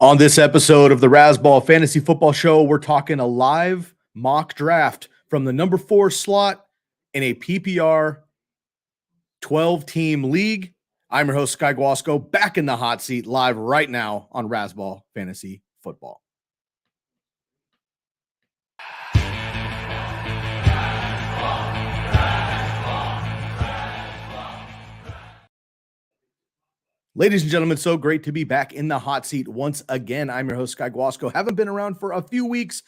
On this episode of the Razzball Fantasy Football Show, we're talking a live mock draft from the number 4 slot in a PPR 12-team league. I'm your host, Sky Guasco, back in the hot seat live right now on Razzball Fantasy Football. Ladies and gentlemen, so great to be back in the hot seat once again. I'm your host, Sky Guasco. Haven't been around for a few weeks,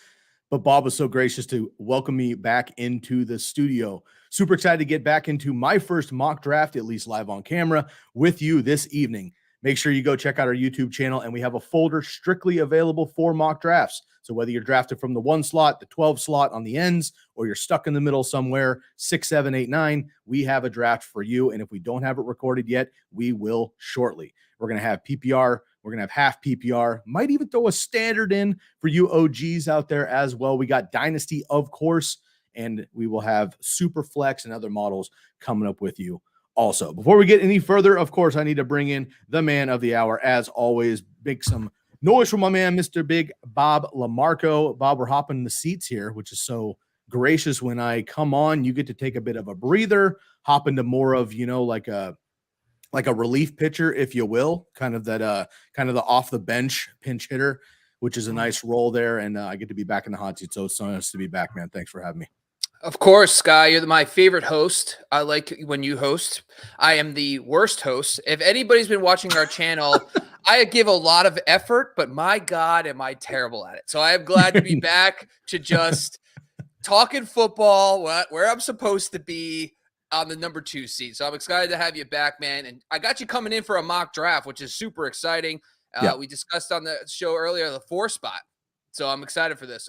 but Bob was so gracious to welcome me back into the studio. Super excited to get back into my first mock draft, at least live on camera, with you this evening. Make sure you go check out our YouTube channel, and we have a folder strictly available for mock drafts. So whether you're drafted from the 1 slot, the 12 slot on the ends, or you're stuck in the middle somewhere, 6, 7, 8, 9, we have a draft for you. And if we don't have it recorded yet, we will shortly. We're going to have PPR. We're going to have half PPR. Might even throw a standard in for you OGs out there as well. We got Dynasty, of course, and we will have Super Flex and other models coming up with you also. Before we get any further, of course, I need to bring in the man of the hour. As always, make some noise from my man, Mr. Big Bob LaMarco. Bob, we're hopping the seats here, which is so gracious. When I come on, you get to take a bit of a breather, hop into more of, like a relief pitcher, if you will, kind of the off the bench pinch hitter, which is a nice role there. And I get to be back in the hot seat. So it's so nice to be back, man. Thanks for having me. Of course, Sky, you're my favorite host. I like when you host. I am the worst host. If anybody's been watching our channel, I give a lot of effort, but my God, am I terrible at it. So I am glad to be back to just talking football, where I'm supposed to be on the number 2 seat. So I'm excited to have you back, man. And I got you coming in for a mock draft, which is super exciting. Yeah. We discussed on the show earlier the 4 spot. So I'm excited for this.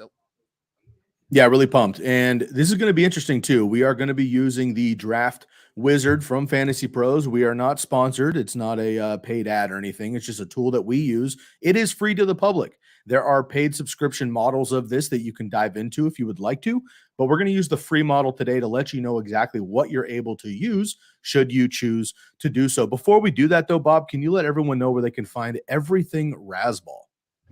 Yeah, really pumped. And this is going to be interesting too. We are going to be using the Draft Wizard from Fantasy Pros. We are not sponsored. It's not a paid ad or anything. It's just a tool that we use. It is free to the public. There are paid subscription models of this that you can dive into if you would like to, but we're going to use the free model today to let you know exactly what you're able to use should you choose to do so. Before we do that though, Bob, can you let everyone know where they can find everything Razzball?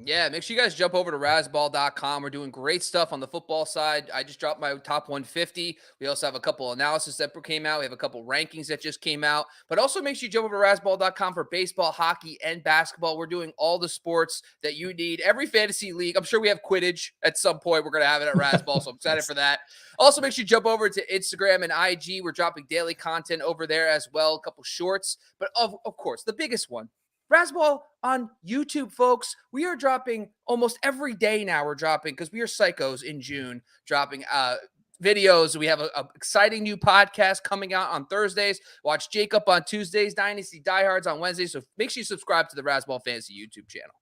Yeah, make sure you guys jump over to razzball.com. We're doing great stuff on the football side. I just dropped my top 150. We also have a couple analysis that came out. We have a couple rankings that just came out. But also make sure you jump over to razzball.com for baseball, hockey, and basketball. We're doing all the sports that you need. Every fantasy league. I'm sure we have Quidditch at some point. We're going to have it at Razzball, so I'm excited for that. Also, make sure you jump over to Instagram and IG. We're dropping daily content over there as well, a couple shorts. But of course, the biggest one, Razzball on YouTube, folks. We are dropping almost every day now. We're dropping because we are psychos in June, dropping videos. We have an exciting new podcast coming out on Thursdays. Watch Jacob on Tuesdays, Dynasty Diehards on Wednesdays. So make sure you subscribe to the Razzball Fantasy YouTube channel.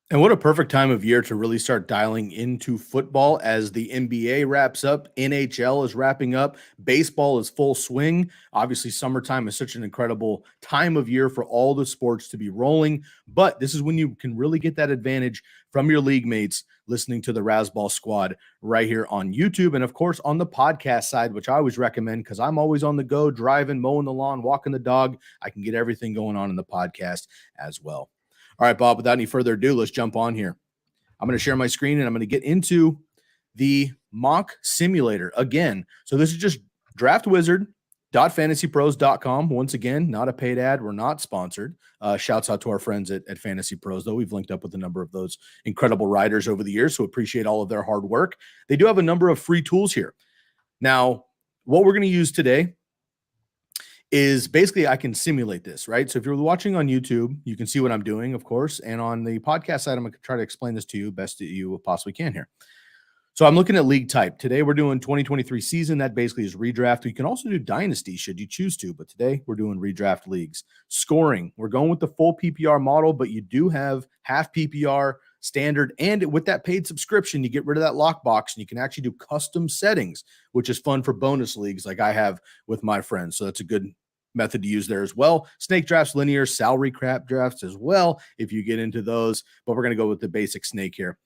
And what a perfect time of year to really start dialing into football as the NBA wraps up, NHL is wrapping up, baseball is full swing. Obviously, summertime is such an incredible time of year for all the sports to be rolling, but this is when you can really get that advantage from your league mates listening to the Razzball Squad right here on YouTube. And of course, on the podcast side, which I always recommend because I'm always on the go, driving, mowing the lawn, walking the dog. I can get everything going on in the podcast as well. All right, Bob, without any further ado, let's jump on here. I'm going to share my screen, and I'm going to get into the mock simulator again. So this is just draftwizard.fantasypros.com. Once again, not a paid ad. We're not sponsored. Shouts out to our friends at Fantasy Pros, though. We've linked up with a number of those incredible writers over the years, so appreciate all of their hard work. They do have a number of free tools here. Now, what we're going to use today is basically I can simulate this, right? So if you're watching on YouTube, you can see what I'm doing, of course. And on the podcast side, I'm going to try to explain this to you best that you possibly can here. So I'm looking at league type. Today we're doing 2023 season. That basically is redraft. You can also do dynasty should you choose to, but today we're doing redraft leagues. Scoring, we're going with the full PPR model, but you do have half PPR, standard, and with that paid subscription, you get rid of that lockbox and you can actually do custom settings, which is fun for bonus leagues like I have with my friends. So that's a good method to use there as well. Snake drafts, linear, salary cap drafts as well if you get into those, but we're going to go with the basic snake here.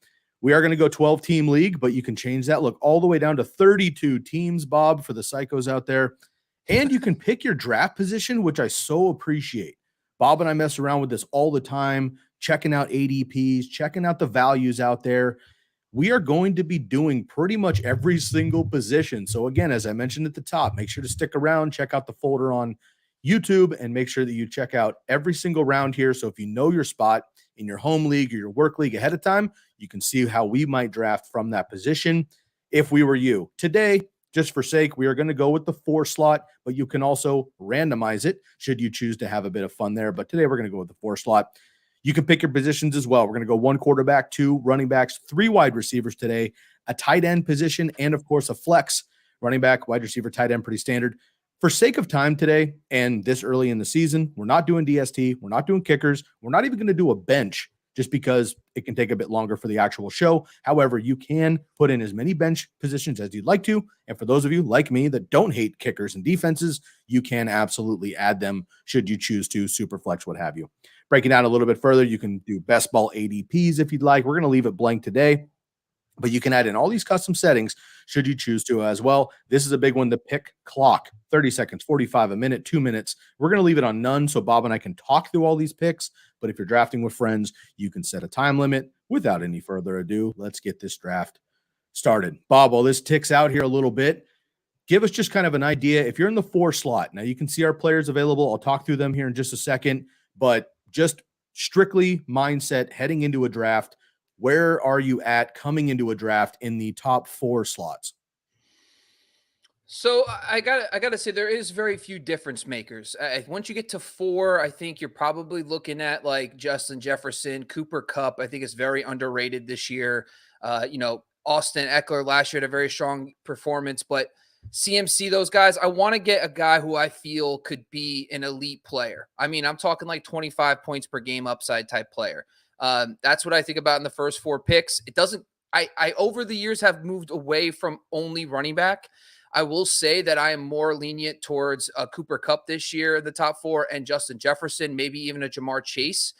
We are going to go 12-team league, but you can change that. Look, all the way down to 32 teams, Bob, for the psychos out there. And you can pick your draft position, which I so appreciate. Bob and I mess around with this all the time, checking out ADPs, checking out the values out there. We are going to be doing pretty much every single position. So again, as I mentioned at the top, make sure to stick around, check out the folder on YouTube, and make sure that you check out every single round here. So if you know your spot in your home league or your work league ahead of time, you can see how we might draft from that position if we were you. Today, just for sake, we are going to go with the 4 slot, but you can also randomize it should you choose to have a bit of fun there. But today we're going to go with the 4 slot. You can pick your positions as well. We're going to go 1 quarterback, 2 running backs, 3 wide receivers today, a tight end position, and of course a flex. Running back, wide receiver, tight end, pretty standard. For sake of time today and this early in the season, we're not doing DST. We're not doing kickers. We're not even going to do a bench just because it can take a bit longer for the actual show. However, you can put in as many bench positions as you'd like to. And for those of you like me that don't hate kickers and defenses, you can absolutely add them should you choose to, super flex, what have you. Breaking down a little bit further, you can do best ball ADPs if you'd like. We're going to leave it blank today, but you can add in all these custom settings should you choose to as well. This is a big one, the pick clock, 30 seconds, 45, a minute, 2 minutes. We're going to leave it on none so Bob and I can talk through all these picks, but if you're drafting with friends, you can set a time limit. Without any further ado, let's get this draft started. Bob, while this ticks out here a little bit, give us just kind of an idea. If you're in the 4 slot, now you can see our players available. I'll talk through them here in just a second, but just strictly mindset heading into a draft. Where are you at coming into a draft in the top 4 slots? So I gotta say there is very few difference makers. Once you get to 4, I think you're probably looking at like Justin Jefferson, Cooper Kupp. I think it's very underrated this year. Austin Ekeler last year had a very strong performance, but CMC, those guys, I want to get a guy who I feel could be an elite player. I mean, I'm talking like 25 points per game upside type player. That's what I think about in the first 4 picks. It doesn't, I over the years have moved away from only running back. I will say that I am more lenient towards Cooper Kupp this year in the top 4 and Justin Jefferson, maybe even a Jamar Chase,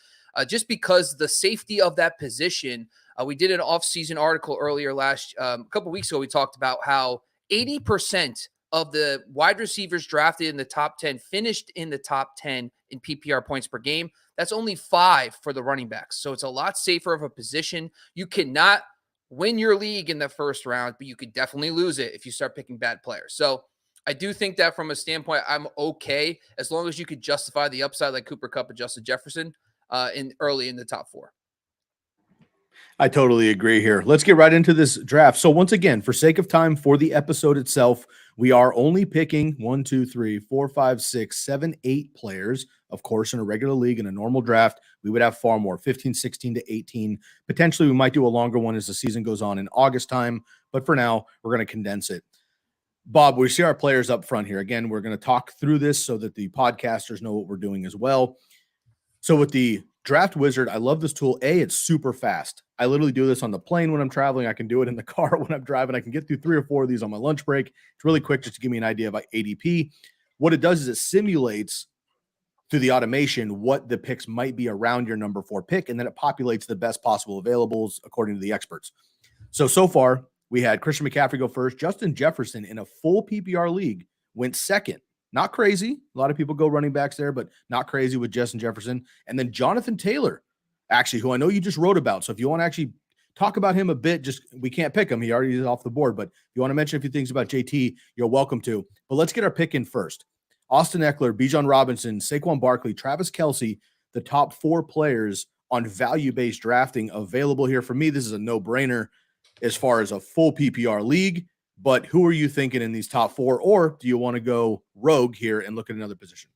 just because the safety of that position. We did an off-season article earlier a couple weeks ago. We talked about how 80% of the wide receivers drafted in the top 10 finished in the top 10 in PPR points per game. That's only 5 for the running backs. So it's a lot safer of a position. You cannot win your league in the first round, but you could definitely lose it if you start picking bad players. So I do think that from a standpoint, I'm okay as long as you could justify the upside like Cooper Kupp and Justin Jefferson early in the top 4. I totally agree here. Let's get right into this draft. So once again, for sake of time for the episode itself, we are only picking 1, 2, 3, 4, 5, 6, 7, 8 players. Of course, in a regular league, in a normal draft, we would have far more, 15, 16 to 18. Potentially, we might do a longer one as the season goes on in August time. But for now, we're going to condense it. Bob, we see our players up front here. Again, we're going to talk through this so that the podcasters know what we're doing as well. So with the Draft Wizard, I love this tool. It's super fast. I literally do this on the plane when I'm traveling. I can do it in the car when I'm driving. I can get through 3 or 4 of these on my lunch break. It's really quick just to give me an idea about ADP. What it does is it simulates through the automation what the picks might be around your number 4 pick, and then it populates the best possible availables according to the experts. So far, we had Christian McCaffrey go first. Justin Jefferson in a full PPR league went second. Not crazy. A lot of people go running backs there, but not crazy with Justin Jefferson. And then Jonathan Taylor, actually, who I know you just wrote about. So if you want to actually talk about him a bit, we can't pick him. He already is off the board. But if you want to mention a few things about JT, you're welcome to. But let's get our pick in first. Austin Ekeler, Bijan Robinson, Saquon Barkley, Travis Kelce, the top 4 players on value-based drafting available here. For me, this is a no-brainer as far as a full PPR league. But who are you thinking in these top 4? Or do you want to go rogue here and look at another position?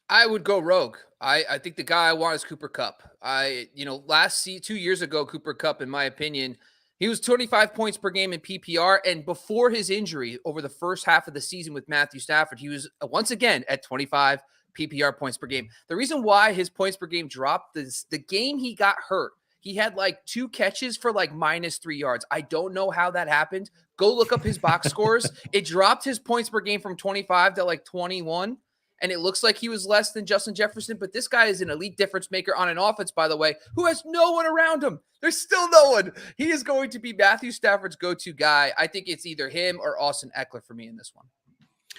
I would go rogue. I think the guy I want is Cooper Kupp. 2 years ago, Cooper Kupp, in my opinion, he was 25 points per game in PPR. And before his injury over the first half of the season with Matthew Stafford, he was once again at 25 PPR points per game. The reason why his points per game dropped is the game he got hurt. He had like 2 catches for like -3 yards. I don't know how that happened. Go look up his box scores. It dropped his points per game from 25 to like 21. And it looks like he was less than Justin Jefferson. But this guy is an elite difference maker on an offense, by the way, who has no one around him. There's still no one. He is going to be Matthew Stafford's go-to guy. I think it's either him or Austin Ekeler for me in this one.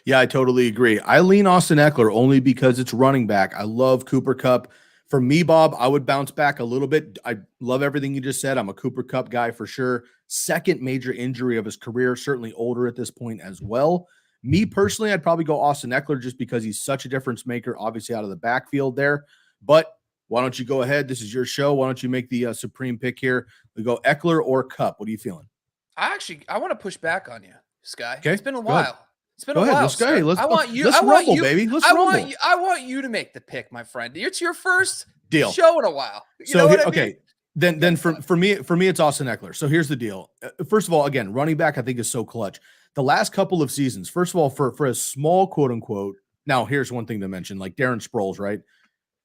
Yeah, I totally agree. I lean Austin Ekeler only because it's running back. I love Cooper Kupp For me, Bob, I would bounce back a little bit. I love everything you just said. I'm a Cooper Kupp guy for sure. Second major injury of his career, certainly older at this point as well. Me personally, I'd probably go Austin Ekeler just because he's such a difference maker, obviously out of the backfield there. But why don't you go ahead? This is your show. Why don't you make the supreme pick here? We go Ekeler or Kupp. What are you feeling? I want to push back on you, Sky. Okay, It's been a while. It's been go a ahead. while, Let's go. sir. Let's I want rumble, you, baby. Let's rumble. I want you to make the pick, my friend. It's your first Deal show in a while. You I know what mean? okay. Then for me, it's Austin Ekeler. So here's the deal. First of all, again, running back I think is so clutch. The last couple of seasons, first of all, for a small quote unquote. Now here's one thing to mention, like Darren Sproles, right?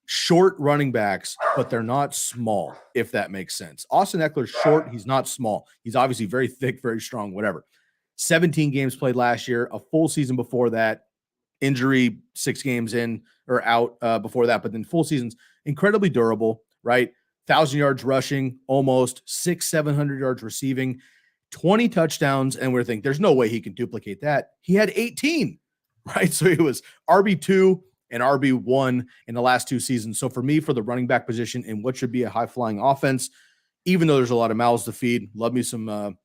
Short running backs, but they're not small, if that makes sense. Austin Ekeler's short. He's not small. He's obviously very thick, very strong, whatever. 17 games played last year, a full season before that, injury 6 games in or out before that, but then full seasons, incredibly durable, right? 1,000 yards rushing, almost 700 yards receiving, 20 touchdowns. And we're thinking there's no way he can duplicate that. He had 18, right? So he was RB2 and RB1 in the last 2 seasons. So for me, for the running back position in what should be a high-flying offense, even though there's a lot of mouths to feed, love me some,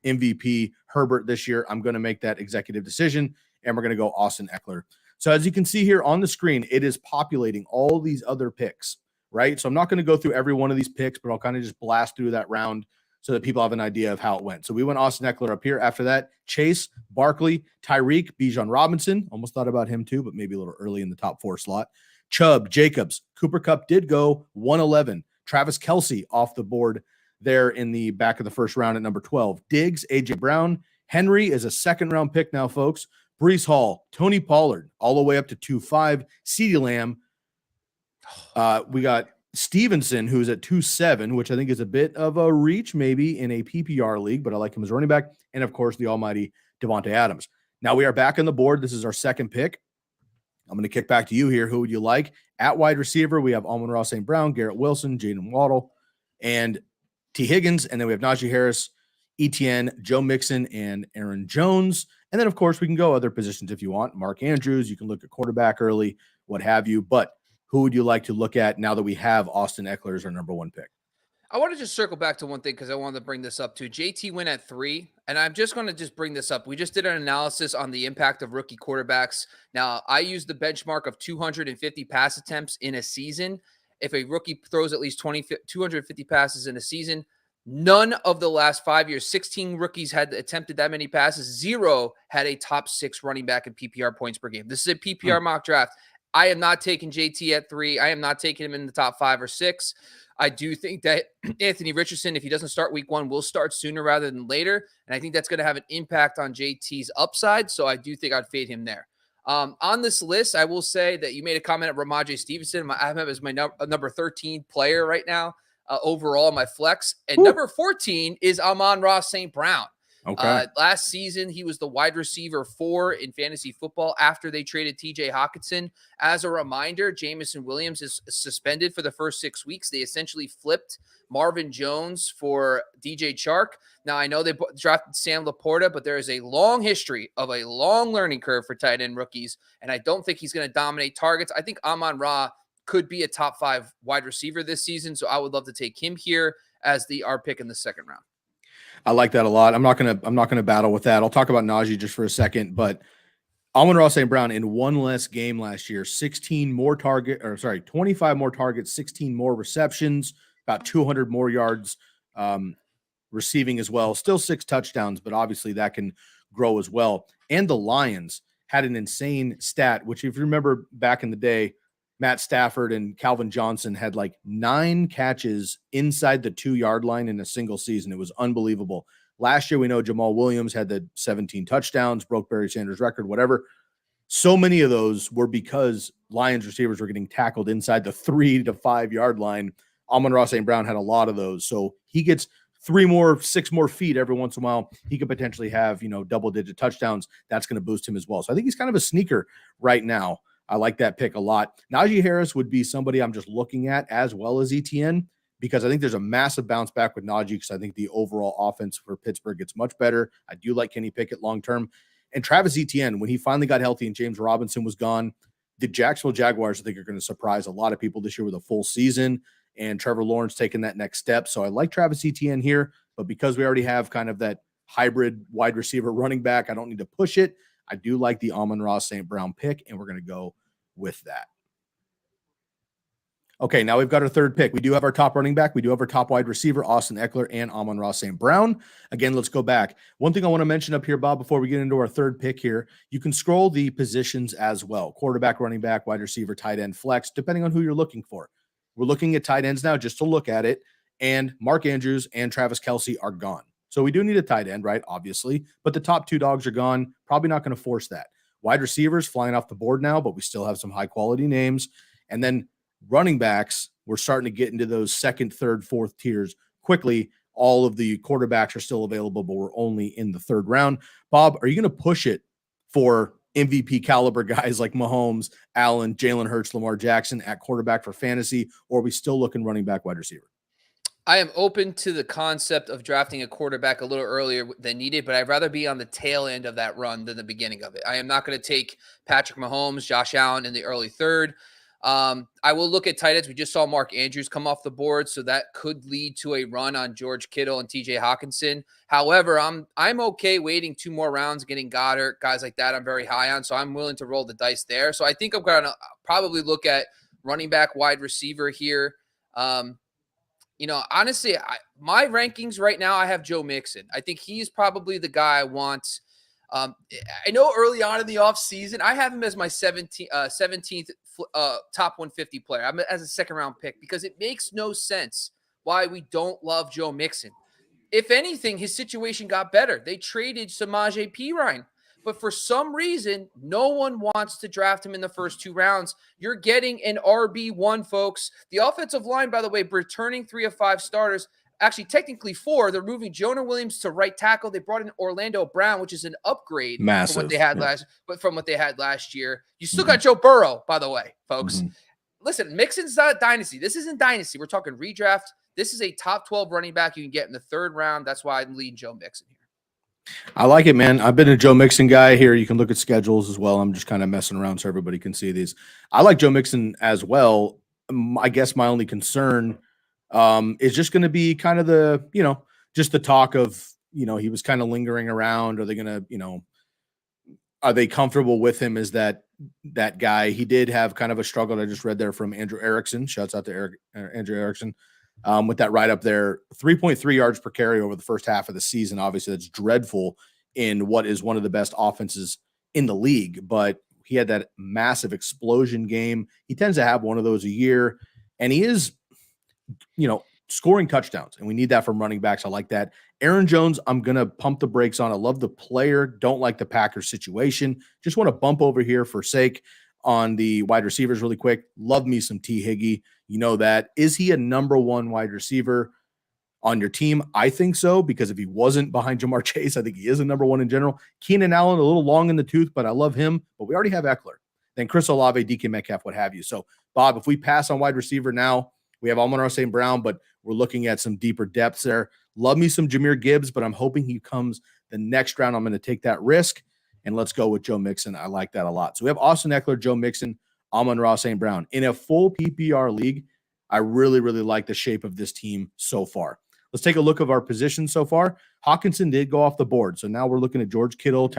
MVP Herbert this year. I'm going to make that executive decision, and we're going to go Austin Ekeler. So as you can see here on the screen, it is populating all these other picks, right? So I'm not going to go through every one of these picks, but I'll kind of just blast through that round so that people have an idea of how it went. So we went Austin Ekeler up here. After that, Chase, Barkley, Tyreek, Bijan Robinson. Almost thought about him too, but maybe a little early in the top 4 slot. Chubb, Jacobs, Cooper Kupp did go 111. Travis Kelce off the board there in the back of the first round at number 12. Diggs, A.J. Brown. Henry is a second-round pick now, folks. Breece Hall, Tony Pollard, all the way up to 2.5. CeeDee Lamb. We got Stevenson, who's at 2.7, which I think is a bit of a reach maybe in a PPR league, but I like him as running back. And, of course, the almighty Devontae Adams. Now we are back on the board. This is our second pick. I'm going to kick back to you here. Who would you like? At wide receiver, we have Amon-Ra St. Brown, Garrett Wilson, Jaden Waddle, and T. Higgins. And then we have Najee Harris, Etienne, Joe Mixon, and Aaron Jones. And then, of course, we can go other positions if you want. Mark Andrews, you can look at quarterback early, what have you. But who would you like to look at now that we have Austin Ekeler as our number 1 pick? I want to just circle back to one thing because I wanted to bring this up too. JT went at 3, and I'm just going to just bring this up. We just did an analysis on the impact of rookie quarterbacks. Now, I used the benchmark of 250 pass attempts in a season. If a rookie throws at least 250 passes in a season, none of the last 5 years, 16 rookies had attempted that many passes. 0 had a top 6 running back in PPR points per game. This is a PPR mock draft. I am not taking JT at 3. I am not taking him in the top 5 or 6. I do think that Anthony Richardson, if he doesn't start week 1, will start sooner rather than later. And I think that's going to have an impact on JT's upside. So I do think I'd fade him there. On this list, I will say that you made a comment at Ramondre Stevenson. I have him as my number 13 player right now overall in my flex. And number 14 is Amon-Ra St. Brown. Okay. Last season, he was the wide receiver 4 in fantasy football after they traded TJ Hawkinson. As a reminder, Jamison Williams is suspended for the first 6 weeks. They essentially flipped Marvin Jones for DJ Chark. Now, I know they drafted Sam Laporta, but there is a long history of a long learning curve for tight end rookies, and I don't think he's going to dominate targets. I think Amon-Ra could be a top 5 wide receiver this season, so I would love to take him here as our pick in the second round. I like that a lot. I'm not gonna battle with that. I'll talk about Najee just for a second, but Amon-Ra St. Brown in one less game last year, 25 more targets, 16 more receptions, about 200 more yards receiving as well. Still 6 touchdowns, but obviously that can grow as well. And the Lions had an insane stat, which if you remember back in the day, Matt Stafford and Calvin Johnson had like 9 catches inside the 2-yard line in a single season. It was unbelievable. Last year, we know Jamal Williams had the 17 touchdowns, broke Barry Sanders' record, whatever. So many of those were because Lions receivers were getting tackled inside the 3 to 5-yard line. Amon-Ra St. Brown had a lot of those. So he gets 6 more feet every once in a while. He could potentially have, double-digit touchdowns. That's going to boost him as well. So I think he's kind of a sneaker right now. I like that pick a lot. Najee Harris would be somebody I'm just looking at as well as Etienne because I think there's a massive bounce back with Najee because I think the overall offense for Pittsburgh gets much better. I do like Kenny Pickett long-term. And Travis Etienne, when he finally got healthy and James Robinson was gone, the Jacksonville Jaguars, I think, are going to surprise a lot of people this year with a full season, and Trevor Lawrence taking that next step. So I like Travis Etienne here, but because we already have kind of that hybrid wide receiver running back, I don't need to push it. I do like the Amon-Ra St. Brown pick, and we're going to go with that. Okay, now we've got our third pick. We do have our top running back. We do have our top wide receiver, Austin Ekeler and Amon-Ra St. Brown. Again, let's go back. One thing I want to mention up here, Bob, before we get into our third pick here, you can scroll the positions as well. Quarterback, running back, wide receiver, tight end, flex, depending on who you're looking for. We're looking at tight ends now just to look at it, and Mark Andrews and Travis Kelce are gone. So we do need a tight end, right? Obviously, but the top two dogs are gone. Probably not going to force that. Wide receivers flying off the board now, but we still have some high-quality names. And then running backs, we're starting to get into those second, third, fourth tiers quickly. All of the quarterbacks are still available, but we're only in the third round. Bob, are you going to push it for MVP caliber guys like Mahomes, Allen, Jalen Hurts, Lamar Jackson at quarterback for fantasy, or are we still looking running back, wide receiver? I am open to the concept of drafting a quarterback a little earlier than needed, but I'd rather be on the tail end of that run than the beginning of it. I am not going to take Patrick Mahomes, Josh Allen in the early third. I will look at tight ends. We just saw Mark Andrews come off the board, so that could lead to a run on George Kittle and TJ Hawkinson. However, I'm okay waiting 2 more rounds, getting Goddard, guys like that I'm very high on, so I'm willing to roll the dice there. So I think I'm going to probably look at running back, wide receiver here. Honestly, my rankings right now, I have Joe Mixon. I think he's probably the guy I want. I know early on in the offseason, I have him as my 17th top 150 player. I'm as a second-round pick because it makes no sense why we don't love Joe Mixon. If anything, his situation got better. They traded Samaje Perine. But for some reason, no one wants to draft him in the first 2 rounds. You're getting an RB1, folks. The offensive line, by the way, returning 3 of 5 starters. Actually, technically 4. They're moving Jonah Williams to right tackle. They brought in Orlando Brown, which is an upgrade Massive, from what they had last year. You still got Joe Burrow, by the way, folks. Listen, Mixon's not dynasty. This isn't dynasty. We're talking redraft. This is a top 12 running back you can get in the 3rd round. That's why I'm leading Joe Mixon here. I like it, man. I've been a Joe Mixon guy here. You can look at schedules as well. I'm just kind of messing around so everybody can see these. I like Joe Mixon as well. I guess my only concern is just going to be kind of the, just the talk of, he was kind of lingering around. Are they going to, are they comfortable with him as that guy? He did have kind of a struggle. I just read there from Andrew Erickson. Shouts out to Andrew Erickson. With that right up there, 3.3 yards per carry over the first half of the season. Obviously, that's dreadful in what is one of the best offenses in the league. But he had that massive explosion game. He tends to have one of those a year, and he is, scoring touchdowns, and we need that from running backs. I like that. Aaron Jones, I'm going to pump the brakes on. I love the player. Don't like the Packers situation. Just want to bump over here for sake on the wide receivers really quick. Love me some T. Higgins. You know that. Is he a number 1 wide receiver on your team? I think so, because if he wasn't behind Jamar Chase, I think he is a number 1 in general. Keenan Allen, a little long in the tooth, but I love him. But we already have Ekeler. Then Chris Olave, DK Metcalf, what have you. So, Bob, if we pass on wide receiver now, we have Amon-Ra St. Brown, but we're looking at some deeper depths there. Love me some Jahmyr Gibbs, but I'm hoping he comes the next round. I'm going to take that risk, and let's go with Joe Mixon. I like that a lot. So we have Austin Ekeler, Joe Mixon, Amon-Ra St. Brown. In a full PPR league, I really, really like the shape of this team so far. Let's take a look at our positions so far. Hawkinson did go off the board. So now we're looking at George Kittle,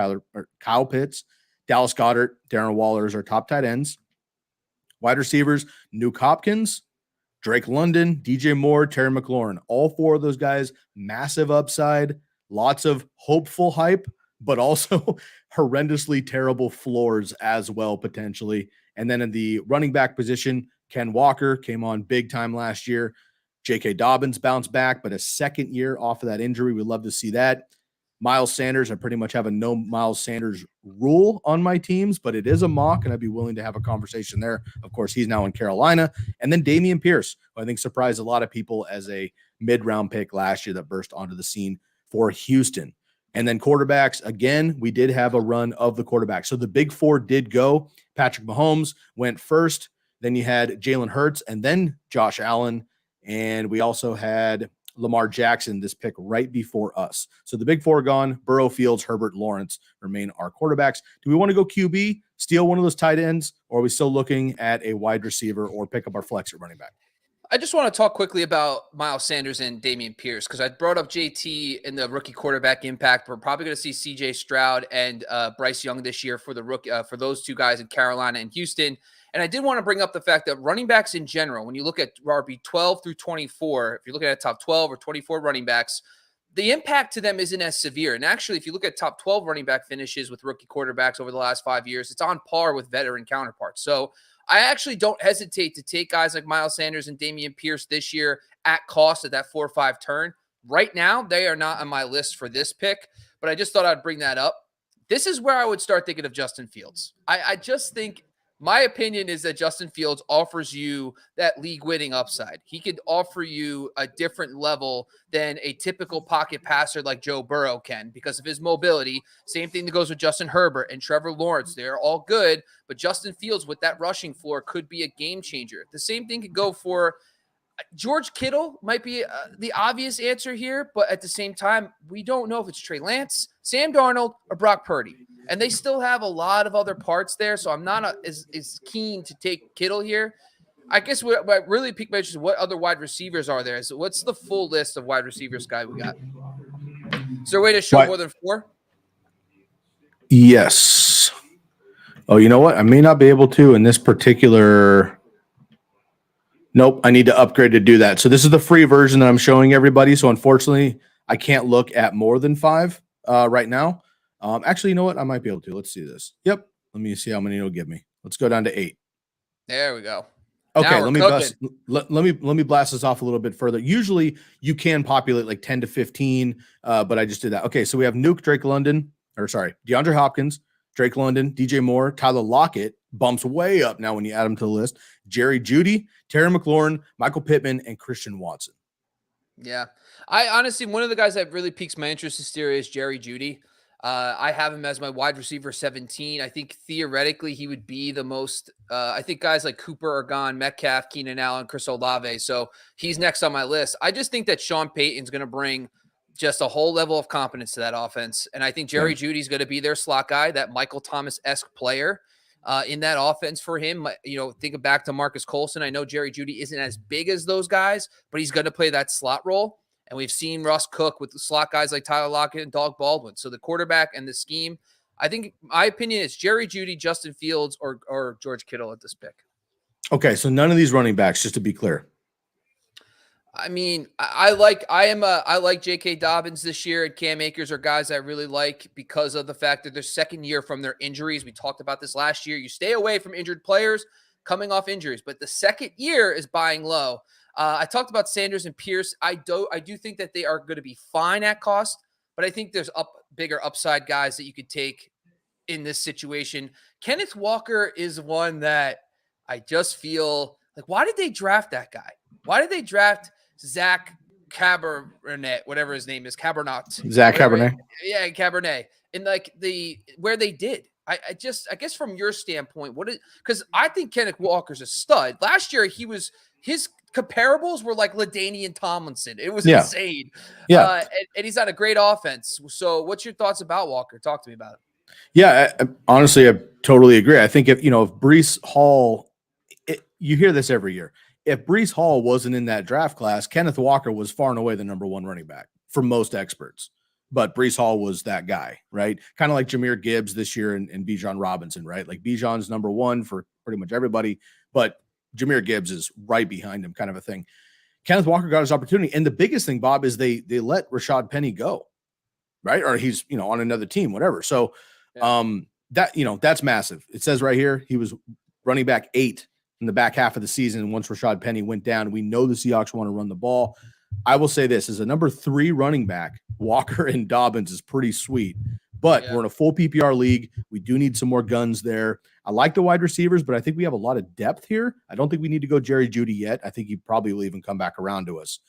Kyle Pitts, Dallas Goedert, Darren Waller as our top tight ends. Wide receivers, Nuke Hopkins, Drake London, DJ Moore, Terry McLaurin. All 4 of those guys, massive upside, lots of hopeful hype, but also horrendously terrible floors as well, potentially. And then in the running back position, Ken Walker came on big time last year. J.K. Dobbins bounced back, but a second year off of that injury. We'd love to see that. Miles Sanders, I pretty much have a no Miles Sanders rule on my teams, but it is a mock, and I'd be willing to have a conversation there. Of course, he's now in Carolina. And then Dameon Pierce, who I think surprised a lot of people as a mid-round pick last year that burst onto the scene for Houston. And then quarterbacks, again, we did have a run of the quarterbacks. So the big 4 did go. Patrick Mahomes went first. Then you had Jalen Hurts and then Josh Allen. And we also had Lamar Jackson, this pick right before us. So the big four gone. Burrow, Fields, Herbert, Lawrence remain our quarterbacks. Do we want to go QB, steal one of those tight ends, or are we still looking at a wide receiver or pick up our flex at running back? I just want to talk quickly about Miles Sanders and Dameon Pierce because I brought up JT in the rookie quarterback impact. We're probably going to see CJ Stroud and Bryce Young this year for the rookie for those two guys in Carolina and Houston. And I did want to bring up the fact that running backs in general, when you look at RB 12 through 24, if you're looking at top 12 or 24 running backs, the impact to them isn't as severe. And actually, if you look at top 12 running back finishes with rookie quarterbacks over the last 5 years, it's on par with veteran counterparts. So I actually don't hesitate to take guys like Miles Sanders and Dameon Pierce this year at cost at that 4 or 5 turn. Right now, they are not on my list for this pick, but I just thought I'd bring that up. This is where I would start thinking of Justin Fields. I just think my opinion is that Justin Fields offers you that league-winning upside. He could offer you a different level than a typical pocket passer like Joe Burrow can because of his mobility. Same thing that goes with Justin Herbert and Trevor Lawrence. They're all good, but Justin Fields with that rushing floor could be a game changer. The same thing could go for George Kittle might be the obvious answer here, but at the same time, we don't know if it's Trey Lance, Sam Darnold, or Brock Purdy. And they still have a lot of other parts there, so I'm not as keen to take Kittle here. I guess what really piqued my interest is what other wide receivers are there. So what's the full list of wide receivers, Sky, we got? Is there a way to show more than 4? Yes. Oh, you know what? I may not be able to in this particular... Nope, I need to upgrade to do that. So this is the free version that I'm showing everybody. So unfortunately, I can't look at more than 5 right now. Actually, you know what? I might be able to. Let's see this. Yep. Let me see how many it'll give me. Let's go down to 8. There we go. Okay, let me blast this off a little bit further. Usually you can populate like 10 to 15, but I just did that. Okay, so we have DeAndre Hopkins, Drake London, DJ Moore, Tyler Lockett bumps way up now when you add them to the list. Jerry Jeudy, Terry McLaurin, Michael Pittman, and Christian Watson. Yeah. I honestly, one of the guys that really piques my interest this year is Jerry Jeudy. I have him as my wide receiver 17. I think theoretically he would be the most, I think guys like Cooper are gone, Metcalf, Keenan Allen, Chris Olave. So he's next on my list. I just think that Sean Payton's going to bring just a whole level of confidence to that offense. And I think Jerry Jeudy's going to be their slot guy, that Michael Thomas-esque player in that offense for him. You know, think back to Marcus Colson. I know Jerry Jeudy isn't as big as those guys, but he's going to play that slot role. And we've seen Russ cook with the slot guys like Tyler Lockett and Doug Baldwin. So the quarterback and the scheme, I think my opinion is Jerry Jeudy, Justin Fields, or George Kittle at this pick. Okay, so none of these running backs, just to be clear. I mean, I like J.K. Dobbins this year, and Cam Akers are guys I really like because of the fact that they're second year from their injuries. We talked about this last year. You stay away from injured players coming off injuries, but the second year is buying low. I talked about Sanders and Pierce. I do think that they are going to be fine at cost, but I think there's bigger upside guys that you could take in this situation. Kenneth Walker is one that I just feel like, why did they draft that guy? Why did they draft Zach Cabernet, whatever his name is, Cabernet? Zach Cabernet. Yeah, Cabernet. And like where they did. I guess from your standpoint, because I think Kenneth Walker's a stud. Last year, his comparables were like LaDainian Tomlinson. It was insane. Yeah. And he's on a great offense. So what's your thoughts about Walker? Talk to me about it. Yeah, honestly, I totally agree. I think if Breece Hall, you hear this every year. If Breece Hall wasn't in that draft class, Kenneth Walker was far and away the number 1 running back for most experts. But Breece Hall was that guy, right? Kind of like Jahmyr Gibbs this year and Bijan Robinson, right? Like Bijan's number 1 for pretty much everybody, but Jahmyr Gibbs is right behind him, kind of a thing. Kenneth Walker got his opportunity. And the biggest thing, Bob, is they let Rashad Penny go, right? Or he's, on another team, whatever. So that's massive. It says right here, he was running back 8 in the back half of the season. Once Rashad Penny went down, we know the Seahawks want to run the ball. I will say this, as a number 3 running back, Walker and Dobbins is pretty sweet, but we're in a full PPR league. We do need some more guns there. I like the wide receivers, but I think we have a lot of depth here. I don't think we need to go Jerry Jeudy yet. I think he probably will even come back around to us.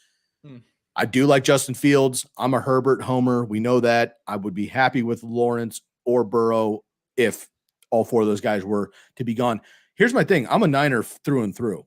I do like Justin Fields. I'm a Herbert homer. We know that. I would be happy with Lawrence or Burrow if all 4 of those guys were to be gone. Here's my thing. I'm a Niner through and through.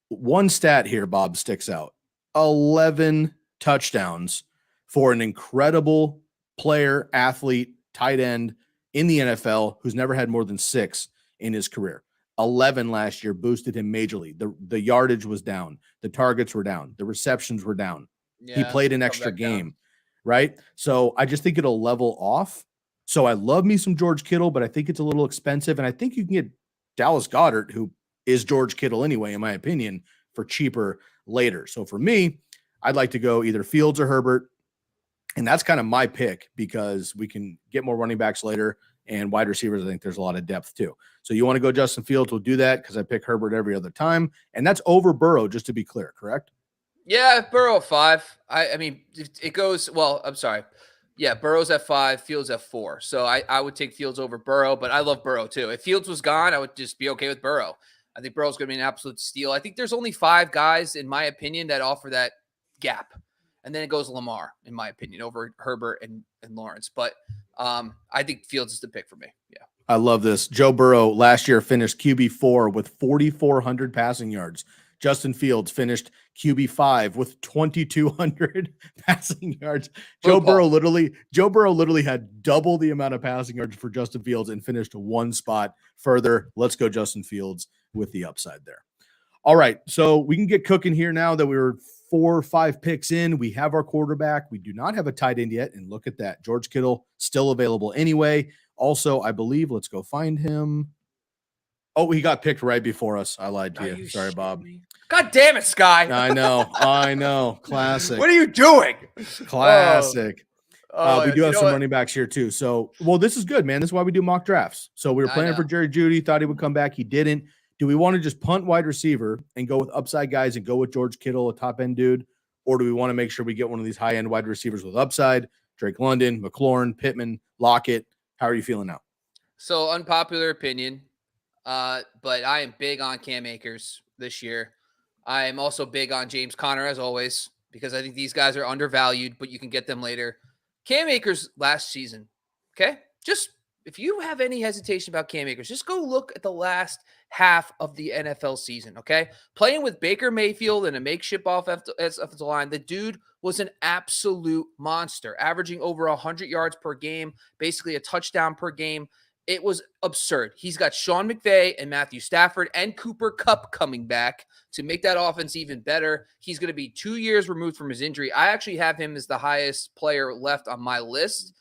One stat here, Bob, sticks out. 11 touchdowns for an incredible player, athlete, tight end in the NFL who's never had more than 6 in his career. 11 last year boosted him majorly. The yardage was down. The targets were down. The receptions were down. He played an extra game, right? So I just think it'll level off. So I love me some George Kittle, but I think it's a little expensive. And I think you can get Dallas Goedert, who is George Kittle anyway, in my opinion, for cheaper later. So for me, I'd like to go either Fields or Herbert. And that's kind of my pick because we can get more running backs later and wide receivers. I think there's a lot of depth too. So you want to go Justin Fields, we'll do that because I pick Herbert every other time. And that's over Burrow, just to be clear, correct? Yeah, Burrow 5. I mean, it goes, well, I'm sorry. Yeah, Burrow's at 5, Fields at 4. So I would take Fields over Burrow, but I love Burrow too. If Fields was gone, I would just be okay with Burrow. I think Burrow's going to be an absolute steal. I think there's only 5 guys, in my opinion, that offer that gap. And then it goes Lamar, in my opinion, over Herbert and Lawrence. But I think Fields is the pick for me. Yeah. I love this. Joe Burrow last year finished QB4 with 4,400 passing yards. Justin Fields finished QB5 with 2,200 passing yards. Joe Burrow literally had double the amount of passing yards for Justin Fields and finished 1 spot further. Let's go Justin Fields with the upside there. All right, so we can get cooking here now that we were 4 or 5 picks in. We have our quarterback. We do not have a tight end yet, and look at that. George Kittle still available anyway. Also, I believe, let's go find him. Oh, he got picked right before us. I lied to you. Sorry, Bob. God damn it, Sky. I know. Classic. What are you doing? Classic. We do have some running backs here too. So, well, this is good, man. This is why we do mock drafts. So we were planning for Jerry Jeudy, thought he would come back. He didn't. Do we want to just punt wide receiver and go with upside guys and go with George Kittle, a top end dude? Or do we want to make sure we get one of these high end wide receivers with upside? Drake London, McLaurin, Pittman, Lockett. How are you feeling now? So unpopular opinion, but I am big on Cam Akers this year. I am also big on James Conner, as always, because I think these guys are undervalued, but you can get them later. Cam Akers last season, okay? Just if you have any hesitation about Cam Akers, just go look at the last half of the NFL season, okay? Playing with Baker Mayfield and a makeshift offensive line, the dude was an absolute monster, averaging over 100 yards per game, basically a touchdown per game. It was absurd. He's got Sean McVay and Matthew Stafford and Cooper Kupp coming back to make that offense even better. He's going to be 2 years removed from his injury. I actually have him as the highest player left on my list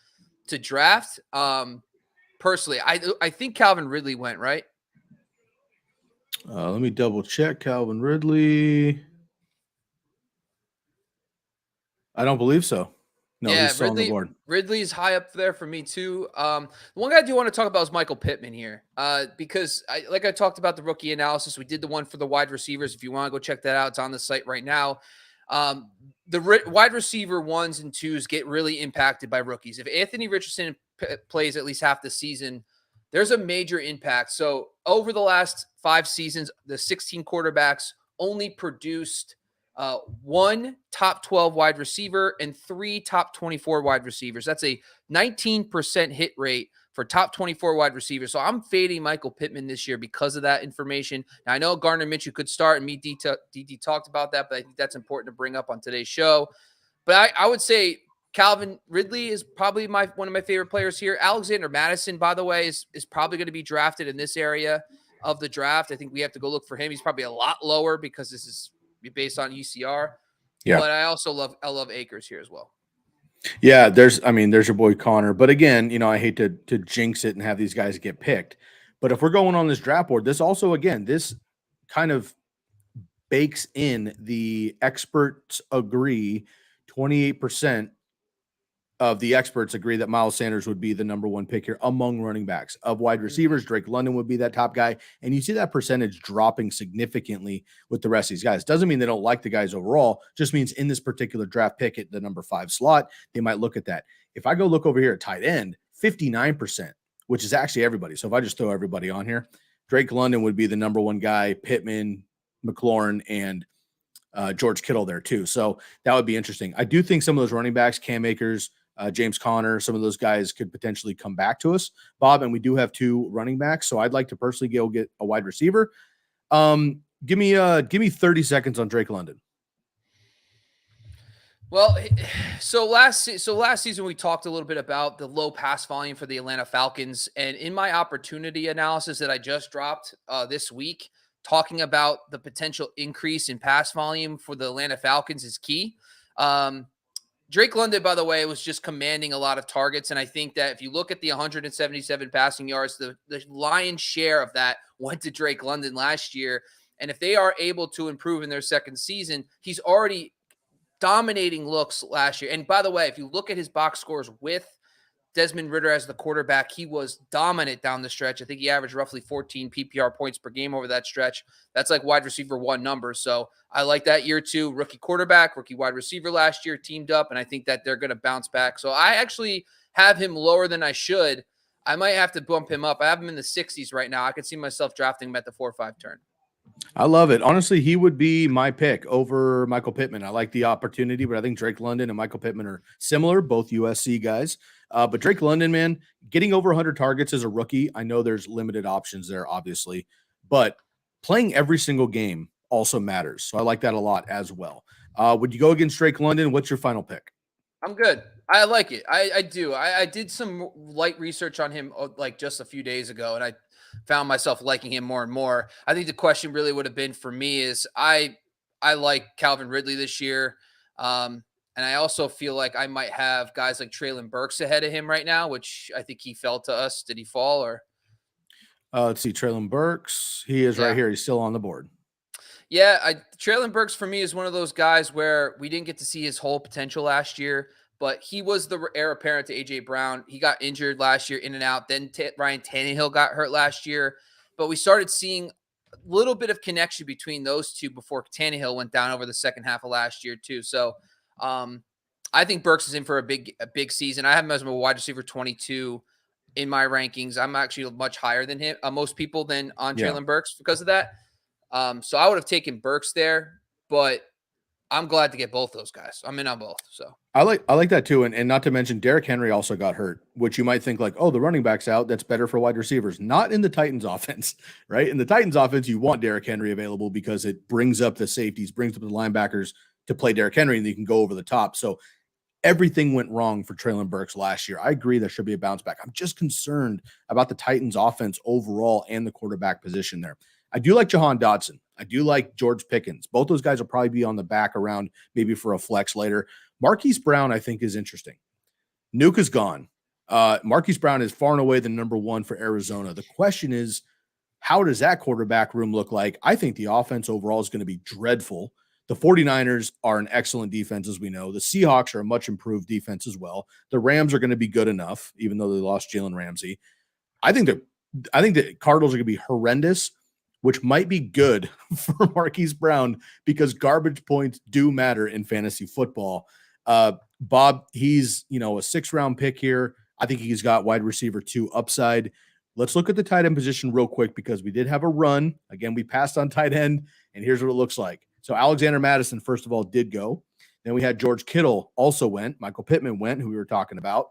to draft. Personally, I think Calvin Ridley went, right? Let me double check Calvin Ridley. I don't believe so. No, he's still on the board. Ridley's high up there for me too. The one guy I do want to talk about is Michael Pittman here, because like I talked about the rookie analysis. We did the one for the wide receivers. If you want to go check that out, it's on the site right now. The wide receiver 1s and 2s get really impacted by rookies. If Anthony Richardson plays at least half the season, there's a major impact. So over the last 5 seasons, the 16 quarterbacks only produced 1 top 12 wide receiver and 3 top 24 wide receivers. That's a 19% hit rate for top 24 wide receivers. So I'm fading Michael Pittman this year because of that information. Now, I know Gardner Minshew could start, and me, DD talked about that, but I think that's important to bring up on today's show. But I would say Calvin Ridley is probably one of my favorite players here. Alexander Madison, by the way, is probably going to be drafted in this area of the draft. I think we have to go look for him. He's probably a lot lower because this is based on UCR. Yeah. But I love Akers here as well. Yeah, there's your boy Connor. But again, I hate to jinx it and have these guys get picked. But if we're going on this draft board, this also, again, this kind of bakes in the experts agree 28% of the experts agree that Miles Sanders would be the number 1 pick here among running backs. Of wide receivers, Drake London would be that top guy. And you see that percentage dropping significantly with the rest of these guys. Doesn't mean they don't like the guys overall. Just means in this particular draft pick at the number 5 slot, they might look at that. If I go look over here at tight end, 59%, which is actually everybody. So if I just throw everybody on here, Drake London would be the number 1 guy, Pittman, McLaurin, and George Kittle there too. So that would be interesting. I do think some of those running backs, Cam Akers, James Conner, some of those guys could potentially come back to us, Bob, and we do have 2 running backs. So I'd like to personally go get a wide receiver. Give me 30 seconds on Drake London. Well, so last season we talked a little bit about the low pass volume for the Atlanta Falcons, and in my opportunity analysis that I just dropped this week, talking about the potential increase in pass volume for the Atlanta Falcons is key. Um, Drake London, by the way, was just commanding a lot of targets, and I think that if you look at the 177 passing yards, the lion's share of that went to Drake London last year. And if they are able to improve in their second season, he's already dominating looks last year. And by the way, if you look at his box scores with Desmond Ridder as the quarterback, he was dominant down the stretch. I think he averaged roughly 14 PPR points per game over that stretch. That's like wide receiver one numbers. So I like that year too. Rookie quarterback, rookie wide receiver last year teamed up, and I think that they're going to bounce back. So I actually have him lower than I should. I might have to bump him up. I have him in the 60s right now. I could see myself drafting him at the 4 or 5 turn. I love it. Honestly, he would be my pick over Michael Pittman. I like the opportunity, but I think Drake London and Michael Pittman are similar, both USC guys. But Drake London, man, getting over 100 targets as a rookie, I know there's limited options there, obviously, but playing every single game also matters. So I like that a lot as well. Would you go against Drake London? What's your final pick? I'm good. I like it. I do. I did some light research on him like just a few days ago, and I found myself liking him more and more. I think the question really would have been for me is I like Calvin Ridley this year. And I also feel like I might have guys like Traylon Burks ahead of him right now, which I think he fell to us. Did he fall or? Let's see, Traylon Burks. He is right here. He's still on the board. Yeah, Traylon Burks for me is one of those guys where we didn't get to see his whole potential last year, but he was the heir apparent to AJ Brown. He got injured last year, in and out. Then Ryan Tannehill got hurt last year, but we started seeing a little bit of connection between those two before Tannehill went down over the second half of last year too. So I think Burks is in for a big season. I have him as a wide receiver 22 in my rankings. I'm actually much higher than him, most people than on Traylon Burks because of that. So I would have taken Burks there, but I'm glad to get both those guys. I'm in on both. So I like that too. And not to mention Derrick Henry also got hurt, which you might think like, oh, the running back's out. That's better for wide receivers. Not in the Titans offense, right? In the Titans offense, you want Derrick Henry available because it brings up the safeties, brings up the linebackers to play Derrick Henry, and you can go over the top. So everything went wrong for Traylon Burks last year. I agree there should be a bounce back. I'm just concerned about the Titans offense overall and the quarterback position there. I do like Jahan Dotson. I do like George Pickens. Both those guys will probably be on the back around maybe for a flex later. Marquise Brown, I think, is interesting. Nuke is gone. Marquise Brown is far and away the number one for Arizona. The question is, how does that quarterback room look like? I think the offense overall is going to be dreadful. The 49ers are an excellent defense, as we know. The Seahawks are a much improved defense as well. The Rams are going to be good enough, even though they lost Jalen Ramsey. I think the Cardinals are going to be horrendous, which might be good for Marquise Brown because garbage points do matter in fantasy football. Bob, he's a 6th-round pick here. I think he's got wide receiver 2 upside. Let's look at the tight end position real quick because we did have a run. Again, we passed on tight end, and here's what it looks like. So Alexander Madison, first of all, did go. Then we had George Kittle also went. Michael Pittman went, who we were talking about.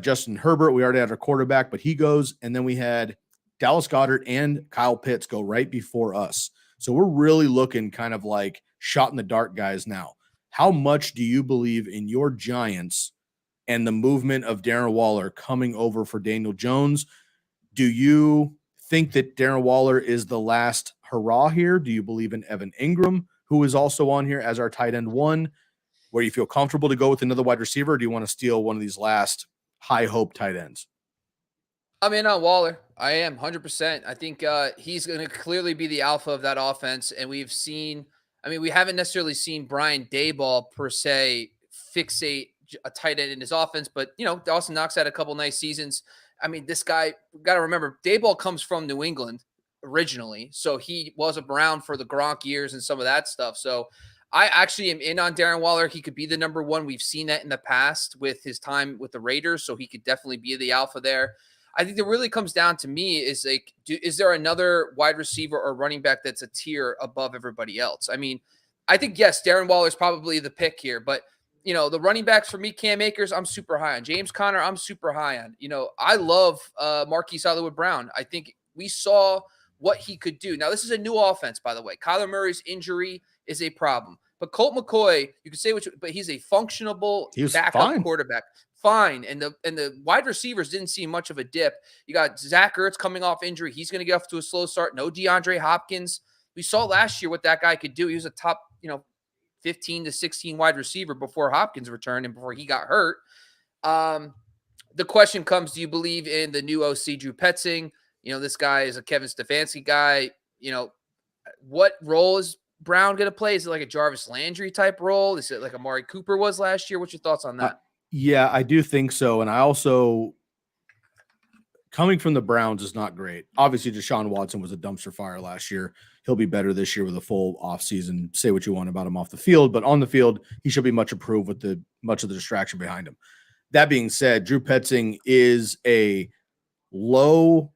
Justin Herbert, we already had our quarterback, but he goes. And then we had Dallas Goedert and Kyle Pitts go right before us. So we're really looking kind of like shot in the dark guys now. How much do you believe in your Giants and the movement of Darren Waller coming over for Daniel Jones? Do you think that Darren Waller is the last hurrah here? Do you believe in Evan Ingram, who is also on here as our tight end 1, where you feel comfortable to go with another wide receiver? Or do you want to steal one of these last high hope tight ends? I'm in on Waller. I am 100%. I think he's going to clearly be the alpha of that offense. And we haven't necessarily seen Brian Daboll per se fixate a tight end in his offense, but Dawson Knox had a couple nice seasons. I mean, this guy, got to remember, Daboll comes from New England originally. So he was around for the Gronk years and some of that stuff. So I actually am in on Darren Waller. He could be the number 1. We've seen that in the past with his time with the Raiders. So he could definitely be the alpha there. I think that really comes down to me is like, is there another wide receiver or running back that's a tier above everybody else? I mean, I think, yes, Darren Waller is probably the pick here, but the running backs for me, Cam Akers, I'm super high on. James Conner, I'm super high on. I love Marquise Hollywood Brown. I think we saw what he could do. Now, this is a new offense, by the way. Kyler Murray's injury is a problem. But Colt McCoy, you can say but he's a functionable backup quarterback. Fine. And the wide receivers didn't see much of a dip. You got Zach Ertz coming off injury. He's going to get off to a slow start. No DeAndre Hopkins. We saw last year what that guy could do. He was a top, 15 to 16 wide receiver before Hopkins returned and before he got hurt. The question comes, do you believe in the new OC Drew Petzing? This guy is a Kevin Stefanski guy. What role is Brown going to play? Is it like a Jarvis Landry type role? Is it like Amari Cooper was last year? What's your thoughts on that? Yeah, I do think so. And I also, coming from the Browns is not great. Obviously, Deshaun Watson was a dumpster fire last year. He'll be better this year with a full offseason. Say what you want about him off the field, but on the field, he should be much improved with much of the distraction behind him. That being said, Drew Petzing is a low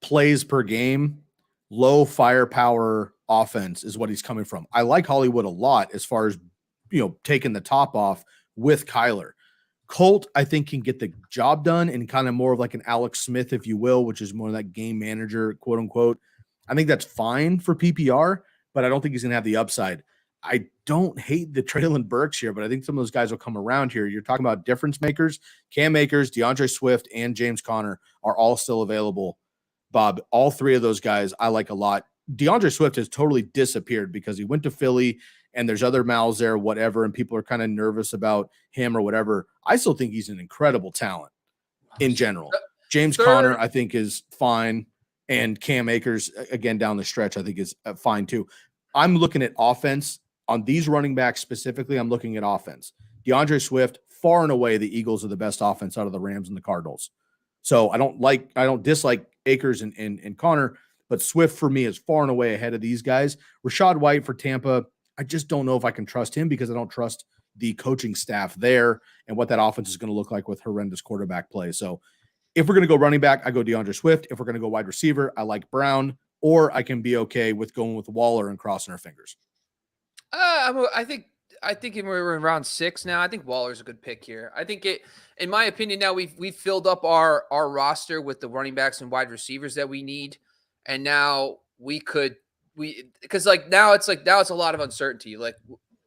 plays per game, low firepower offense is what he's coming from. I like Hollywood a lot as far as, taking the top off with Kyler. Colt, I think, can get the job done and kind of more of like an Alex Smith, if you will, which is more of that game manager, quote unquote. I think that's fine for PPR, but I don't think he's going to have the upside. I don't hate the Traylon Burks here, but I think some of those guys will come around here. You're talking about difference makers, Cam Akers, DeAndre Swift, and James Conner are all still available. Bob, all three of those guys I like a lot. DeAndre Swift has totally disappeared because he went to Philly and there's other mouths there, whatever, and people are kind of nervous about him or whatever. I still think he's an incredible talent in general. James Conner, I think, is fine. And Cam Akers, again, down the stretch, I think is fine too. I'm looking at offense. On these running backs specifically, I'm looking at offense. DeAndre Swift, far and away, the Eagles are the best offense out of the Rams and the Cardinals. So I don't dislike Akers and Conner, but Swift for me is far and away ahead of these guys. Rachaad White for Tampa, I just don't know if I can trust him because I don't trust the coaching staff there and what that offense is going to look like with horrendous quarterback play. So if we're going to go running back, I go DeAndre Swift. If we're going to go wide receiver, I like Brown, or I can be okay with going with Waller and crossing our fingers. I think we're in round 6 now. I think Waller's a good pick here. I think in my opinion, now we've filled up our roster with the running backs and wide receivers that we need, and now because now it's a lot of uncertainty. Like,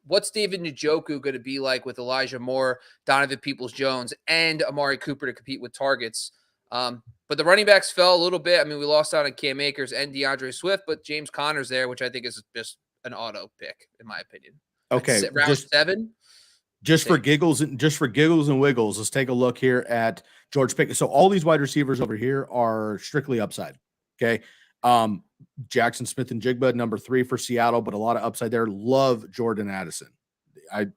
what's David Njoku going to be like with Elijah Moore, Donovan Peoples-Jones, and Amari Cooper to compete with targets? But the running backs fell a little bit. I mean, we lost out on Cam Akers and DeAndre Swift, but James Conner's there, which I think is just an auto pick, in my opinion. Okay, round 7. Just for giggles and wiggles, let's take a look here at George Pickens. So all these wide receivers over here are strictly upside. Okay. Jackson Smith and Jigba, number 3 for Seattle, but a lot of upside there. Love Jordan Addison. I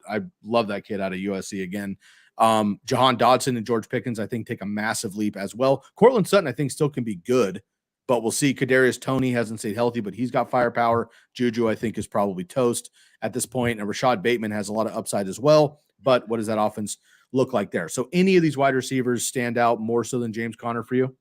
love that kid out of USC again. Jahan Dodson and George Pickens, I think, take a massive leap as well. Cortland Sutton, I think, still can be good, but we'll see. Kadarius Toney hasn't stayed healthy, but he's got firepower. Juju, I think, is probably toast at this point. And Rashad Bateman has a lot of upside as well. But what does that offense look like there? So any of these wide receivers stand out more so than James Conner for you?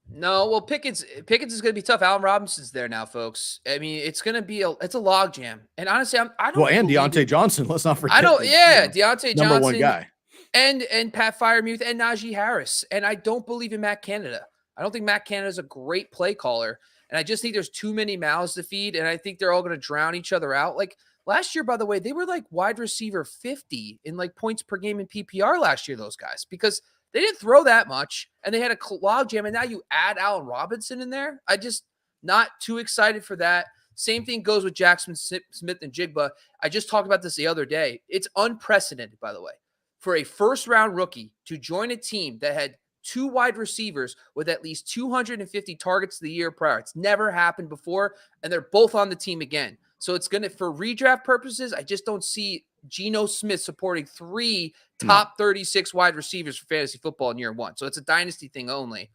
No, well, Pickens is going to be tough. Allen Robinson's there now, folks. I mean, it's going to be it's a log jam. And honestly, I don't. Well, and Deontay Johnson. Let's not forget. Deontay Johnson, number 1 guy, and Pat Freiermuth and Najee Harris. And I don't believe in Matt Canada. I don't think Matt Canada is a great play caller. And I just think there's too many mouths to feed. And I think they're all going to drown each other out. Like last year, by the way, they were like wide receiver 50 in like points per game in PPR last year, those guys, because they didn't throw that much and they had a log jam. And now you add Allen Robinson in there. I just not too excited for that. Same thing goes with Jackson Smith and Jigba. I just talked about this the other day. It's unprecedented, by the way, for a first-round rookie to join a team that had 2 wide receivers with at least 250 targets the year prior. It's never happened before, and they're both on the team again. So it's going to, for redraft purposes, I just don't see Geno Smith supporting 3 top 36 wide receivers for fantasy football in year 1. So it's a dynasty thing only.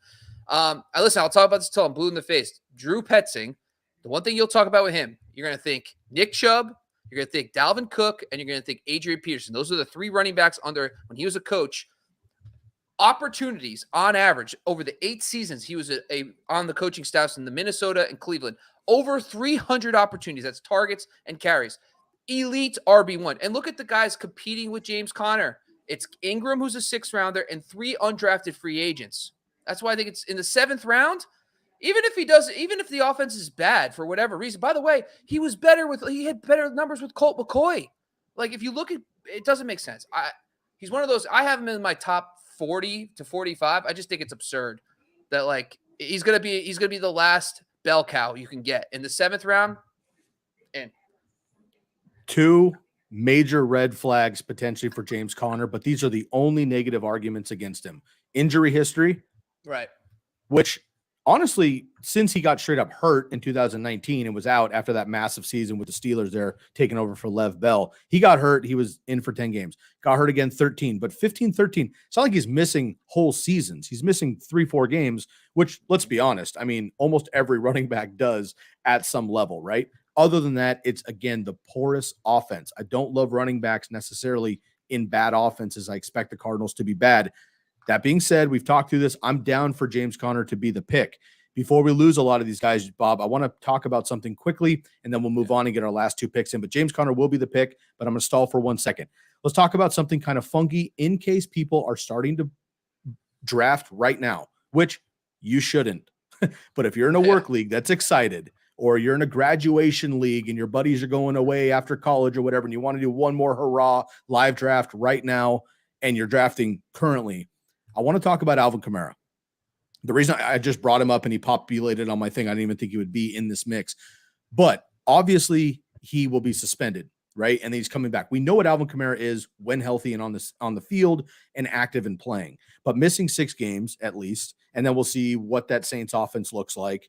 I'll talk about this till I'm blue in the face. Drew Petzing, the one thing you'll talk about with him, you're going to think Nick Chubb, you're going to think Dalvin Cook, and you're going to think Adrian Peterson. Those are the 3 running backs under when he was a coach. Opportunities on average over the 8 seasons he was on the coaching staffs in the Minnesota and Cleveland, over 300 opportunities. That's targets and carries. Elite RB1. And look at the guys competing with James Conner. It's Ingram, who's a 6th rounder, and 3 undrafted free agents. That's why I think it's in the 7th round. Even if the offense is bad for whatever reason. By the way, he had better numbers with Colt McCoy. Like, if you look at it, doesn't make sense. He's one of those. I have him in my top 40 to 45. I just think it's absurd that, like, he's gonna be the last bell cow you can get in the 7th round. And 2 major red flags potentially for James Conner, but these are the only negative arguments against him. Injury history, right? Which, honestly, since he got straight up hurt in 2019 and was out after that massive season with the Steelers there taking over for Lev Bell, he got hurt. He was in for 10 games, got hurt again 13, but 15, 13. It's not like he's missing whole seasons. He's missing 3-4 games, which, let's be honest, I mean, almost every running back does at some level, right? Other than that, it's, again, the porous offense. I don't love running backs necessarily in bad offenses. I expect the Cardinals to be bad. That being said, we've talked through this. I'm down for James Conner to be the pick. Before we lose a lot of these guys, Bob, I want to talk about something quickly, and then we'll move on and get our last 2 picks in. But James Conner will be the pick, but I'm going to stall for 1 second. Let's talk about something kind of funky in case people are starting to draft right now, which you shouldn't. But if you're in a work league that's excited, or you're in a graduation league and your buddies are going away after college or whatever, and you want to do one more hurrah live draft right now, and you're drafting currently, I want to talk about Alvin Kamara. The reason I just brought him up and he populated on my thing, I didn't even think he would be in this mix. But obviously he will be suspended, right? And he's coming back. We know what Alvin Kamara is when healthy and on the field and active and playing. But missing 6 games at least, and then we'll see what that Saints offense looks like.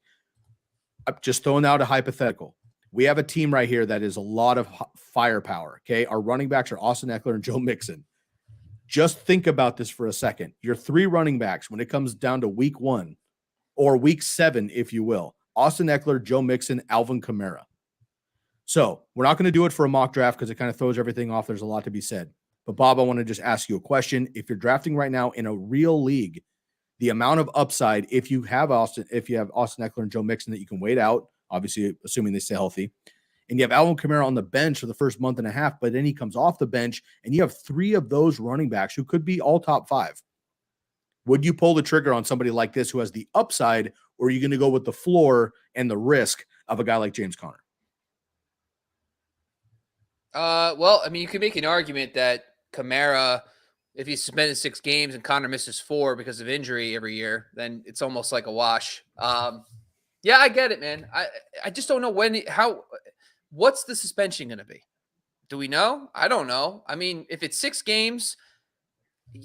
I'm just throwing out a hypothetical. We have a team right here that is a lot of firepower, okay? Our running backs are Austin Ekeler and Joe Mixon. Just think about this for a second. Your 3 running backs, when it comes down to week 1 or week 7, if you will, Austin Ekeler, Joe Mixon, Alvin Kamara. So we're not going to do it for a mock draft because it kind of throws everything off. There's a lot to be said. But Bob, I want to just ask you a question. If you're drafting right now in a real league, the amount of upside, if you have Austin Ekeler and Joe Mixon that you can wait out, obviously assuming they stay healthy, and you have Alvin Kamara on the bench for the first month and a half, but then he comes off the bench, and you have 3 of those running backs who could be all top 5. Would you pull the trigger on somebody like this who has the upside, or are you going to go with the floor and the risk of a guy like James Conner? Well, I mean, you could make an argument that Kamara, if he's suspended 6 games and Conner misses 4 because of injury every year, then it's almost like a wash. Yeah, I get it, man. I just don't know what's the suspension going to be? Do we know? I don't know. I mean, if it's 6 games,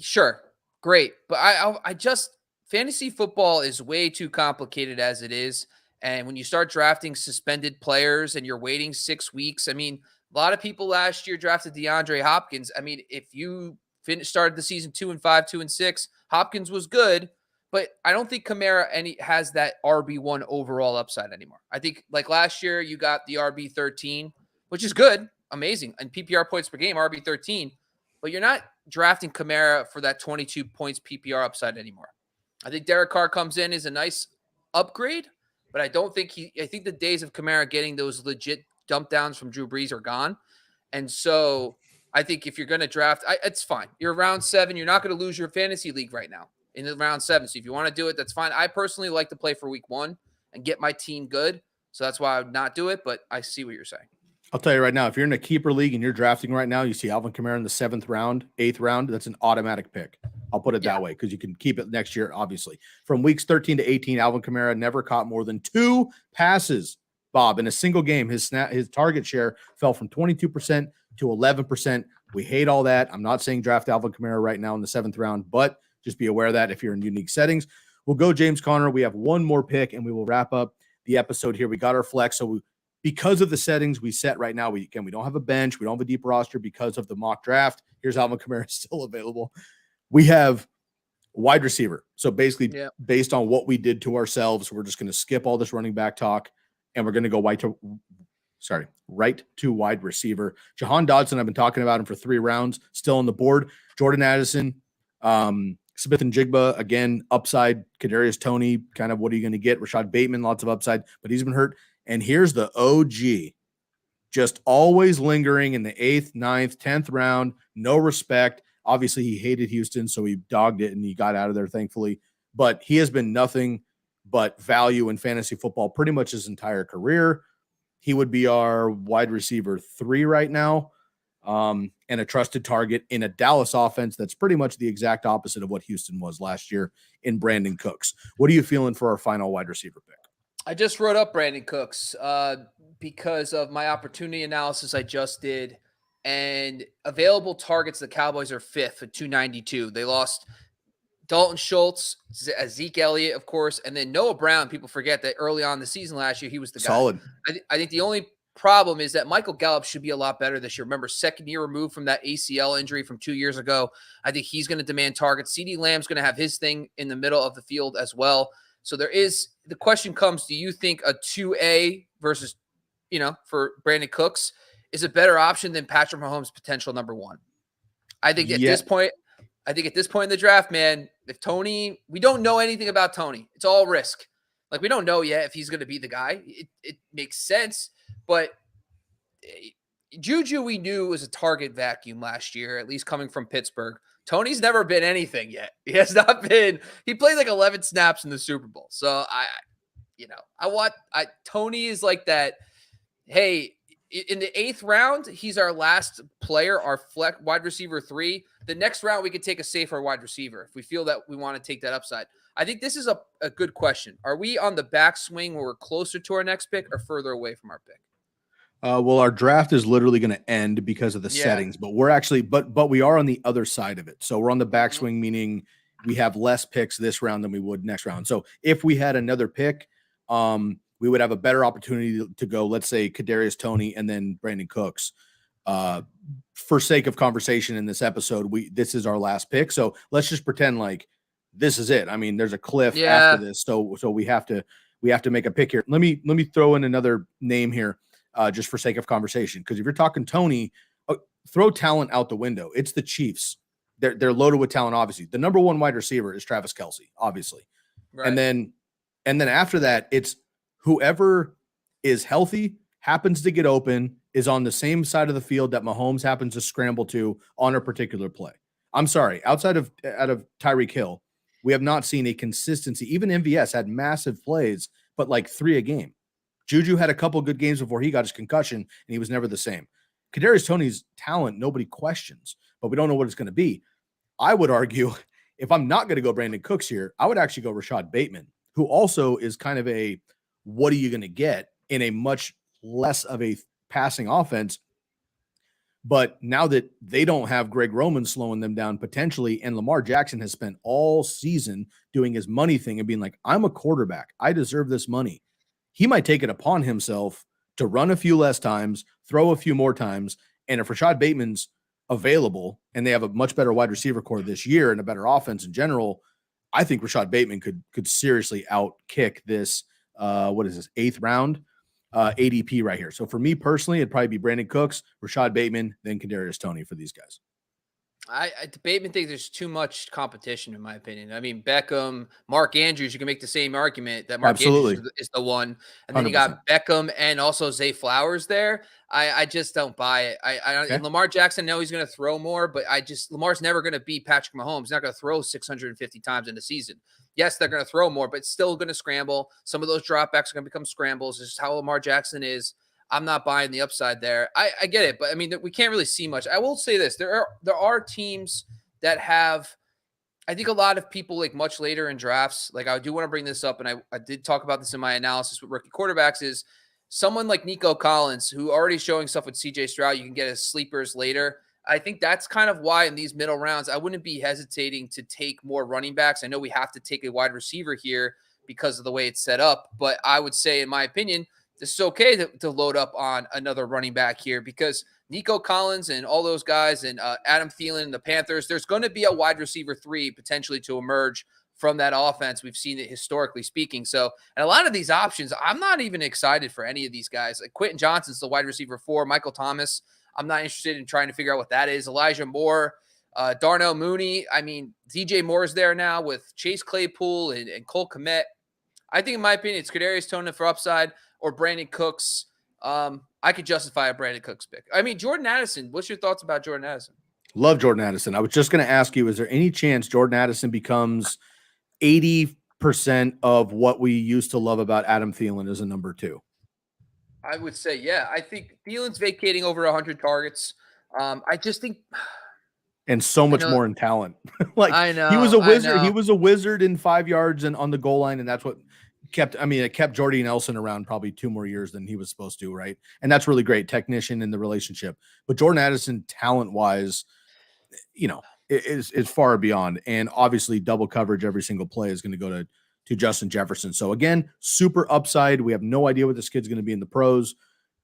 sure, great. But I just, fantasy football is way too complicated as it is. And when you start drafting suspended players and you're waiting 6 weeks, I mean, a lot of people last year drafted DeAndre Hopkins. I mean, if you started the season 2-5, 2-6, Hopkins was good, but I don't think Kamara has that RB1 overall upside anymore. I think, like last year, you got the RB13, which is good, amazing, and PPR points per game, RB13, but you're not drafting Kamara for that 22 points PPR upside anymore. I think Derek Carr comes in as a nice upgrade, but I think the days of Kamara getting those legit dump downs from Drew Brees are gone. And so I think if you're going to draft, it's fine. You're round 7. You're not going to lose your fantasy league right now in the round 7. So if you want to do it, that's fine. I personally like to play for week 1 and get my team good. So that's why I would not do it, but I see what you're saying. I'll tell you right now, if you're in a keeper league and you're drafting right now, you see Alvin Kamara in the 7th round, 8th round, that's an automatic pick. I'll put it that way because you can keep it next year, obviously. From weeks 13 to 18, Alvin Kamara never caught more than 2 passes, Bob, in a single game. His target share fell from 22% to 11%. We hate all that. I'm not saying draft Alvin Kamara right now in the 7th round, but just be aware of that if you're in unique settings. We'll go James Conner. We have one more pick, and we will wrap up the episode here. We got our flex, so because of the settings we set right now, we don't have a bench. We don't have a deep roster because of the mock draft. Here's Alvin Kamara still available. We have wide receiver. So basically, based on what we did to ourselves, we're just going to skip all this running back talk, and we're going to go right to wide receiver. Jahan Dodson, I've been talking about him for 3 rounds, still on the board. Jordan Addison, Smith and Jigba, again, upside. Kadarius Toney, kind of what are you going to get? Rashad Bateman, lots of upside, but he's been hurt. And here's the OG, just always lingering in the 8th, 9th, 10th round, no respect. Obviously, he hated Houston, so he dogged it, and he got out of there, thankfully. But he has been nothing but value in fantasy football pretty much his entire career. He would be our wide receiver 3 right now, and a trusted target in a Dallas offense that's pretty much the exact opposite of what Houston was last year in Brandin Cooks. What are you feeling for our final wide receiver pick? I just wrote up Brandin Cooks because of my opportunity analysis I just did, and available targets. The Cowboys are 5th at 292. They lost Dalton Schultz, Zeke Elliott, of course, and then Noah Brown. People forget that early on in the season last year, he was the guy. Solid. I think the only problem is that Michael Gallup should be a lot better this year. Remember, second year removed from that ACL injury from 2 years ago. I think he's going to demand targets. CeeDee Lamb's going to have his thing in the middle of the field as well. So the question comes, do you think a 2A versus, for Brandin Cooks is a better option than Patrick Mahomes' potential number 1? I think at this point in the draft, man, if Tony, we don't know anything about Tony. It's all risk. Like, we don't know yet if he's going to be the guy. It makes sense, but Juju, we knew, was a target vacuum last year, at least coming from Pittsburgh. Tony's never been anything yet. He has not been. He played like 11 snaps in the Super Bowl. So Tony is like that. Hey, in the 8th round, he's our last player, our flex wide receiver 3. The next round, we could take a safer wide receiver if we feel that we want to take that upside. I think this is a good question. Are we on the backswing where we're closer to our next pick or further away from our pick? Well, our draft is literally going to end because of the settings, but we're actually, but we are on the other side of it. So we're on the backswing, meaning we have less picks this round than we would next round. So if we had another pick, we would have a better opportunity to go, let's say, Kadarius Toney and then Brandin Cooks. For sake of conversation in this episode, this is our last pick. So let's just pretend like this is it. I mean, there's a cliff after this, so we have to make a pick here. Let me throw in another name here, just for sake of conversation, because if you're talking Toney, throw talent out the window. It's the Chiefs. They're loaded with talent. Obviously, the number 1 wide receiver is Travis Kelce, obviously, right. And then after that, it's whoever is healthy, happens to get open, is on the same side of the field that Mahomes happens to scramble to on a particular play. I'm sorry, outside of Tyreek Hill, we have not seen a consistency. Even MVS had massive plays, but like 3 a game. Juju had a couple good games before he got his concussion, and he was never the same. Kadarius Toney's talent, nobody questions, but we don't know what it's going to be. I would argue, if I'm not going to go Brandin Cooks here, I would actually go Rashad Bateman, who also is kind of a what are you going to get in a much less of a passing offense. But now that they don't have Greg Roman slowing them down potentially, and Lamar Jackson has spent all season doing his money thing and being like, I'm a quarterback, I deserve this money. He might take it upon himself to run a few less times, throw a few more times. And if Rashad Bateman's available and they have a much better wide receiver core this year and a better offense in general, I think Rashad Bateman could seriously outkick this, 8th round ADP right here. So for me personally, it'd probably be Brandin Cooks, Rashad Bateman, then Kadarius Toney for these guys. I Bateman think there's too much competition, in my opinion. I mean, Beckham, Mark Andrews, you can make the same argument that Mark Andrews is the one. And then 100%. You got Beckham and also Zay Flowers there. I just don't buy it. And Lamar Jackson, I know he's going to throw more, but Lamar's never going to beat Patrick Mahomes. He's not going to throw 650 times in the season. Yes, they're going to throw more, but still going to scramble. Some of those dropbacks are going to become scrambles. This is how Lamar Jackson is. I'm not buying the upside there. I get it, but I mean, we can't really see much. I will say this. There are teams that have, I think a lot of people like much later in drafts, like I do want to bring this up, and I did talk about this in my analysis with rookie quarterbacks, is someone like Nico Collins, who already showing stuff with CJ Stroud, you can get as sleepers later. I think that's kind of why in these middle rounds, I wouldn't be hesitating to take more running backs. I know we have to take a wide receiver here because of the way it's set up, but I would say, in my opinion, this is okay to load up on another running back here, because Nico Collins and all those guys and Adam Thielen and the Panthers, there's going to be a wide receiver 3 potentially to emerge from that offense. We've seen it historically speaking. So, and a lot of these options, I'm not even excited for any of these guys. Like Quentin Johnson's the wide receiver 4. Michael Thomas, I'm not interested in trying to figure out what that is. Elijah Moore, Darnell Mooney. I mean, DJ Moore's there now with Chase Claypool and Cole Kmet. I think, in my opinion, it's Kadarius Toney for upside or Brandin Cooks. I could justify a Brandin Cooks pick. I mean, Jordan Addison, what's your thoughts about Jordan Addison? Love Jordan Addison. I was just going to ask you, is there any chance Jordan Addison becomes 80 of what we used to love about Adam Thielen as a number 2. I would say, yeah. I think Thielen's vacating over 100 targets. I just think, and so I much know, more in talent. Like I he was know, a I wizard. He know. was a wizard in 5 yards and on the goal line, and that's what it kept Jordy Nelson around probably 2 more years than he was supposed to, right? And that's really great, technician in the relationship. But Jordan Addison, talent wise, is far beyond. And obviously, double coverage every single play is going to go to Justin Jefferson. So again, super upside. We have no idea what this kid's going to be in the pros,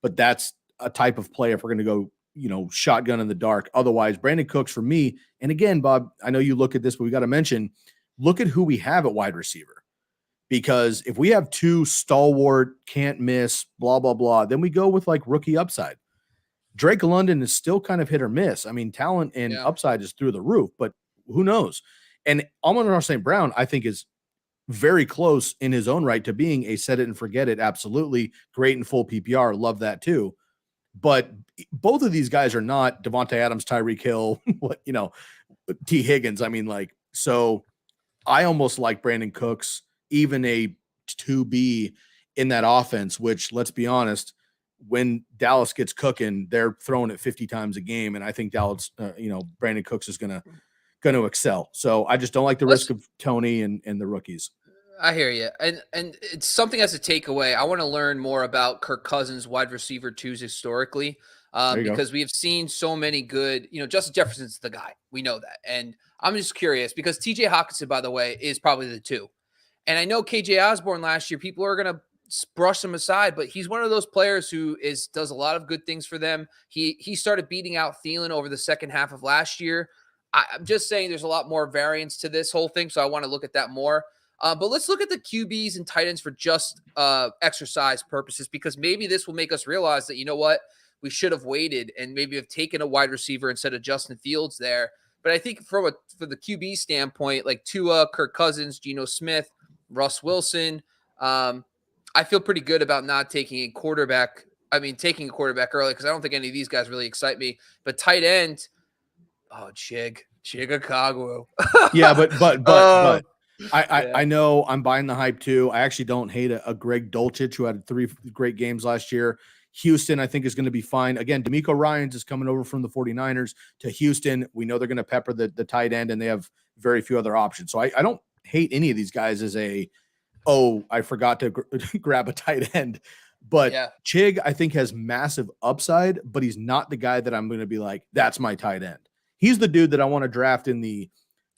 but that's a type of play if we're going to go, shotgun in the dark. Otherwise, Brandin Cooks for me. And again, Bob, I know you look at this, but we got to mention, look at who we have at wide receiver. Because if we have 2 stalwart, can't miss, blah, blah, blah, then we go with like rookie upside. Drake London is still kind of hit or miss. I mean, talent and upside is through the roof, but who knows? And Amon-Ra St. Brown, I think, is very close in his own right to being a set it and forget it. Absolutely great in full PPR. Love that too. But both of these guys are not Devontae Adams, Tyreek Hill, T. Higgins. I mean, so I almost like Brandin Cooks, even a 2B in that offense, which, let's be honest, when Dallas gets cooking, they're throwing it 50 times a game. And I think Dallas, Brandin Cooks is going to excel. So I just don't like the risk of Tony and the rookies. I hear you. And it's something as a takeaway. I want to learn more about Kirk Cousins wide receiver 2s historically, because we have seen so many good, Justin Jefferson's the guy. We know that. And I'm just curious because TJ Hawkinson, by the way, is probably the 2. And I know KJ Osborne last year, people are going to brush him aside, but he's one of those players who does a lot of good things for them. He started beating out Thielen over the second half of last year. I'm just saying there's a lot more variance to this whole thing, so I want to look at that more. But let's look at the QBs and tight ends for just exercise purposes, because maybe this will make us realize that, you know what, we should have waited and maybe have taken a wide receiver instead of Justin Fields there. But I think for the QB standpoint, like Tua, Kirk Cousins, Geno Smith, Russ Wilson, I feel pretty good about not taking a quarterback. I mean, taking a quarterback early because I don't think any of these guys really excite me. But tight end, Chig Okagwu. Yeah, but I know I'm buying the hype too. I actually don't hate a Greg Dulcich, who had 3 great games last year. Houston, I think, is going to be fine. Again, D'Amico Ryans is coming over from the 49ers to Houston. We know they're going to pepper the tight end, and they have very few other options. So I don't hate any of these guys as I forgot to grab a tight end. But Chig, I think, has massive upside, but he's not the guy that I'm going to be like, that's my tight end. He's the dude that I want to draft in the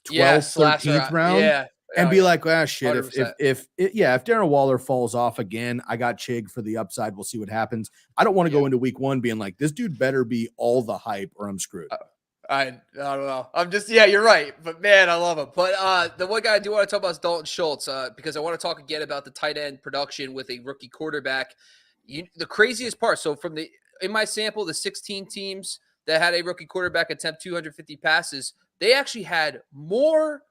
12th, 13th round and be like, shit, if Darren Waller falls off again, I got Chig for the upside. We'll see what happens. I don't want to go into week 1 being like, this dude better be all the hype or I'm screwed. I don't know. I'm just, you're right. But man, I love him. But the one guy I do want to talk about is Dalton Schultz, because I want to talk again about the tight end production with a rookie quarterback. The craziest part. So in my sample, the 16 teams that had a rookie quarterback attempt 250 passes, they actually had more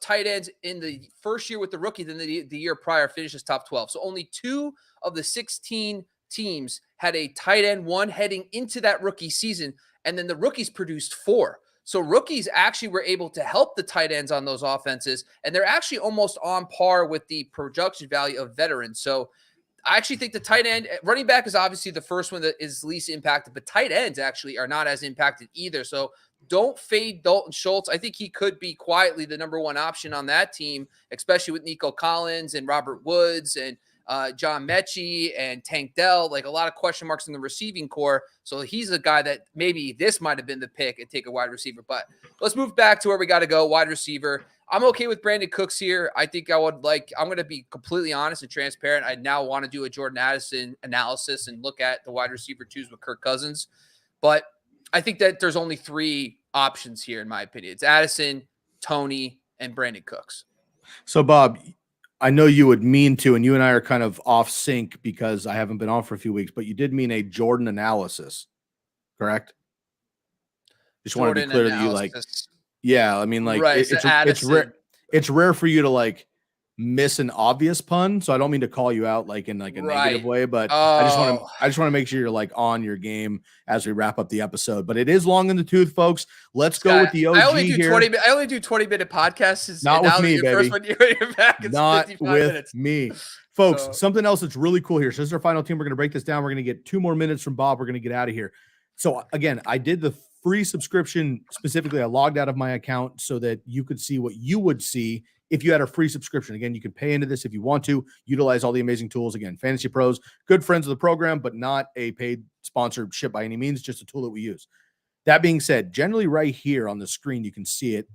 tight ends in the first year with the rookie than the year prior, finishes top 12. So only 2 of the 16 teams had a tight end 1 heading into that rookie season. And then the rookies produced 4. So rookies actually were able to help the tight ends on those offenses. And they're actually almost on par with the production value of veterans. So I actually think the tight end, running back is obviously the first one that is least impacted, but tight ends actually are not as impacted either. So don't fade Dalton Schultz. I think he could be quietly the number 1 option on that team, especially with Nico Collins and Robert Woods and John Mechie and Tank Dell, like a lot of question marks in the receiving core. So he's a guy that maybe this might have been the pick and take a wide receiver. But let's move back to where we got to go, wide receiver. I'm okay with Brandin Cooks here. I think I'm going to be completely honest and transparent. I now want to do a Jordan Addison analysis and look at the wide receiver 2s with Kirk Cousins. But I think that there's only 3 options here, in my opinion. It's Addison, Tony, and Brandin Cooks. So, Bob, I know you would mean to, and you and I are kind of off sync because I haven't been on for a few weeks, but you did mean a Jordan analysis, correct? Just want to be clear that you I mean, like, right, it's rare for you to miss an obvious pun. So I don't mean to call you out like in like a negative way, but I just want to make sure you're like on your game as we wrap up the episode. But it is long in the tooth, folks. Let's go with the OG I only do here. 20-minute podcasts. Not with me, baby. First one you're back, it's not 55 with minutes. me. Folks, something else that's really cool here. So this is our final team. We're going to break this down. We're going to get 2 more minutes from Bob. We're going to get out of here. So again, I did the free subscription specifically. I logged out of my account so that you could see what you would see if you had a free subscription. Again, you can pay into this if you want to utilize all the amazing tools. Again, Fantasy Pros, good friends of the program, but not a paid sponsorship by any means, just a tool that we use. That being said, generally right here on the screen, you can see it.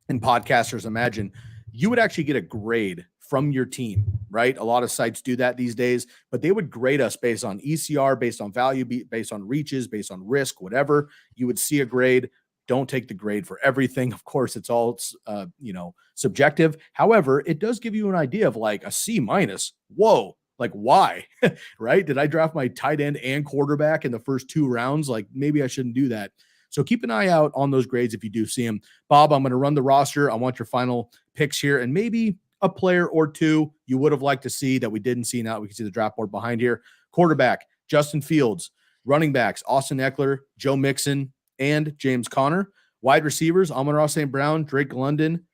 And podcasters, imagine you would actually get a grade from your team, right? A lot of sites do that these days, but they would grade us based on ECR, based on value, based on reaches, based on risk, whatever. You would see a grade. Don't take the grade for everything. Of course, it's all, subjective. However, it does give you an idea of like a C minus. Whoa, like why, right? Did I draft my tight end and quarterback in the first 2 rounds? Like maybe I shouldn't do that. So keep an eye out on those grades if you do see them. Bob, I'm going to run the roster. I want your final picks here and maybe a player or 2 you would have liked to see that we didn't see. Now we can see the draft board behind here. Quarterback, Justin Fields. Running backs, Austin Ekeler, Joe Mixon, and James Conner. Wide receivers, Amon-Ra St. Brown, Drake London,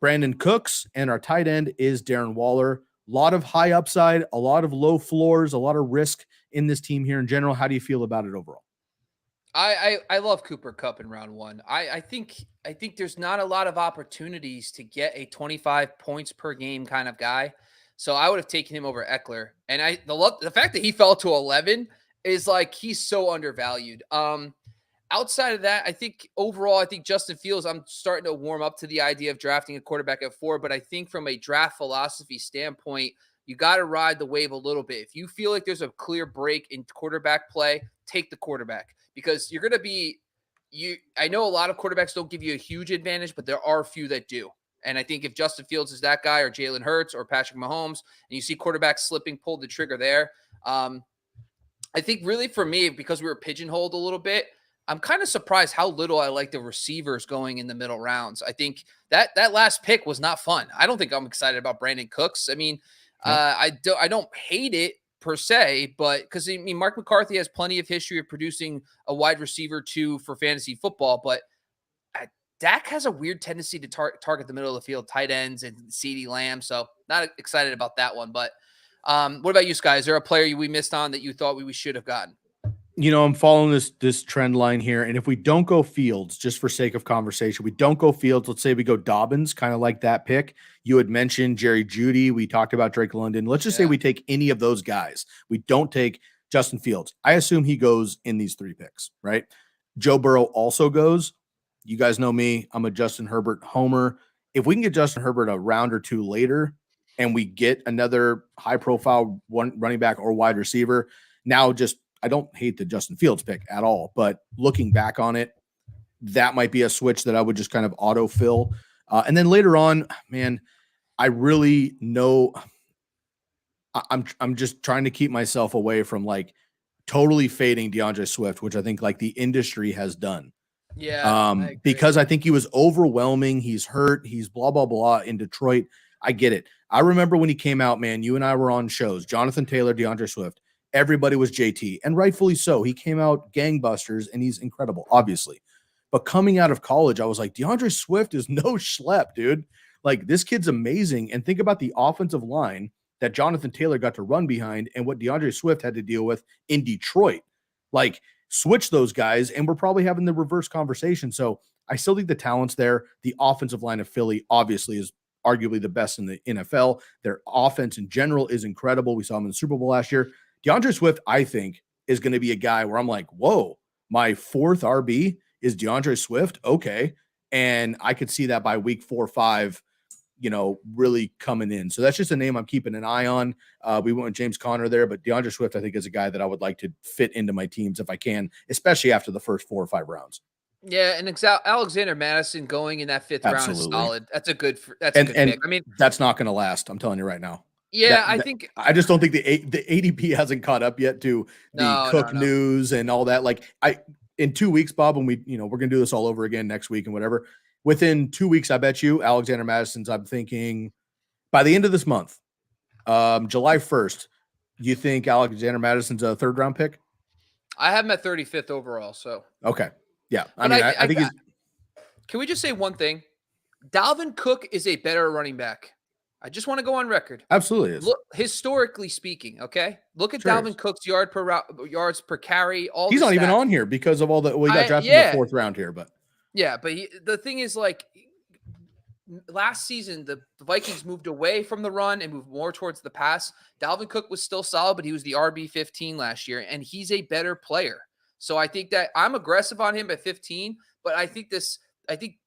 Brandin Cooks, and our tight end is Darren Waller. A lot of high upside, a lot of low floors, a lot of risk in this team here in general. How do you feel about it overall? I love Cooper Kupp in round 1. I think there's not a lot of opportunities to get a 25 points per game kind of guy. So I would have taken him over Ekeler. And the fact that he fell to 11 is like he's so undervalued. Outside of that, I think overall, Justin Fields, I'm starting to warm up to the idea of drafting a quarterback at 4, but I think from a draft philosophy standpoint, you got to ride the wave a little bit. If you feel like there's a clear break in quarterback play, take the quarterback because you're going to be I know a lot of quarterbacks don't give you a huge advantage, but there are a few that do. And I think if Justin Fields is that guy or Jalen Hurts or Patrick Mahomes, and you see quarterbacks slipping, pull the trigger there. I think really for me, because we were pigeonholed a little bit, I'm kind of surprised how little I like the receivers going in the middle rounds. I think that last pick was not fun. I don't think I'm excited about Brandin Cooks. I mean, I don't hate it per se, but because I mean, Mark McCarthy has plenty of history of producing a wide receiver 2 for fantasy football, but Dak has a weird tendency to target the middle of the field, tight ends and CeeDee Lamb. So not excited about that one. But what about you, Sky? Is there a player we missed on that you thought we should have gotten? I'm following this trend line here. And if we don't go Fields, just for sake of conversation, we don't go Fields. Let's say we go Dobbins, kind of like that pick. You had mentioned Jerry Jeudy. We talked about Drake London. Let's just say we take any of those guys. We don't take Justin Fields. I assume he goes in these 3 picks, right? Joe Burrow also goes. You guys know me. I'm a Justin Herbert homer. If we can get Justin Herbert a round or 2 later and we get another high-profile running back or wide receiver, now I don't hate the Justin Fields pick at all, but looking back on it, that might be a switch that I would just kind of autofill. And then later on, man, I really know I'm just trying to keep myself away from like totally fading DeAndre Swift, which I think like the industry has done. Yeah. Because I think he was overwhelming. He's hurt. He's blah, blah, blah in Detroit. I get it. I remember when he came out, man, you and I were on shows, Jonathan Taylor, DeAndre Swift. Everybody was JT, and rightfully so. He came out gangbusters, and he's incredible, obviously. But coming out of college, I was like, DeAndre Swift is no schlep, dude. Like, this kid's amazing. And think about the offensive line that Jonathan Taylor got to run behind and what DeAndre Swift had to deal with in Detroit. Like, switch those guys, and we're probably having the reverse conversation. So I still think the talent's there. The offensive line of Philly, obviously, is arguably the best in the NFL. Their offense in general is incredible. We saw them in the Super Bowl last year. DeAndre Swift, I think, is going to be a guy where I'm like, whoa, my 4th RB is DeAndre Swift. Okay. And I could see that by week 4 or 5, really coming in. So that's just a name I'm keeping an eye on. We went with James Conner there, but DeAndre Swift, I think, is a guy that I would like to fit into my teams if I can, especially after the first 4 or 5 rounds. Yeah, and Alexander Madison going in that 5th round is solid. That's a good pick. I mean, that's not going to last. I'm telling you right now. Yeah, I just don't think the ADP hasn't caught up yet to the Cook news and all that. Like in 2 weeks, Bob, when we're going to do this all over again next week and whatever, within 2 weeks, I bet you Alexander Madison's, I'm thinking By the end of this month, July 1st, you think Alexander Madison's a third-round pick? I have him at 35th overall. So okay, yeah. but I think he's. can we just say one thing? Dalvin Cook is a better running back. I just want to go on record. Absolutely is. Look, historically speaking, okay? Look at Sure Dalvin is. Cook's yards per carry. All He's the not even stats. on here because of all the we got drafted in the 4th round here, but yeah, but the thing is, like, last season, the Vikings moved away from the run and moved more towards the pass. Dalvin Cook was still solid, but he was the RB15 last year, and he's a better player. So I think that I'm aggressive on him at 15, but I think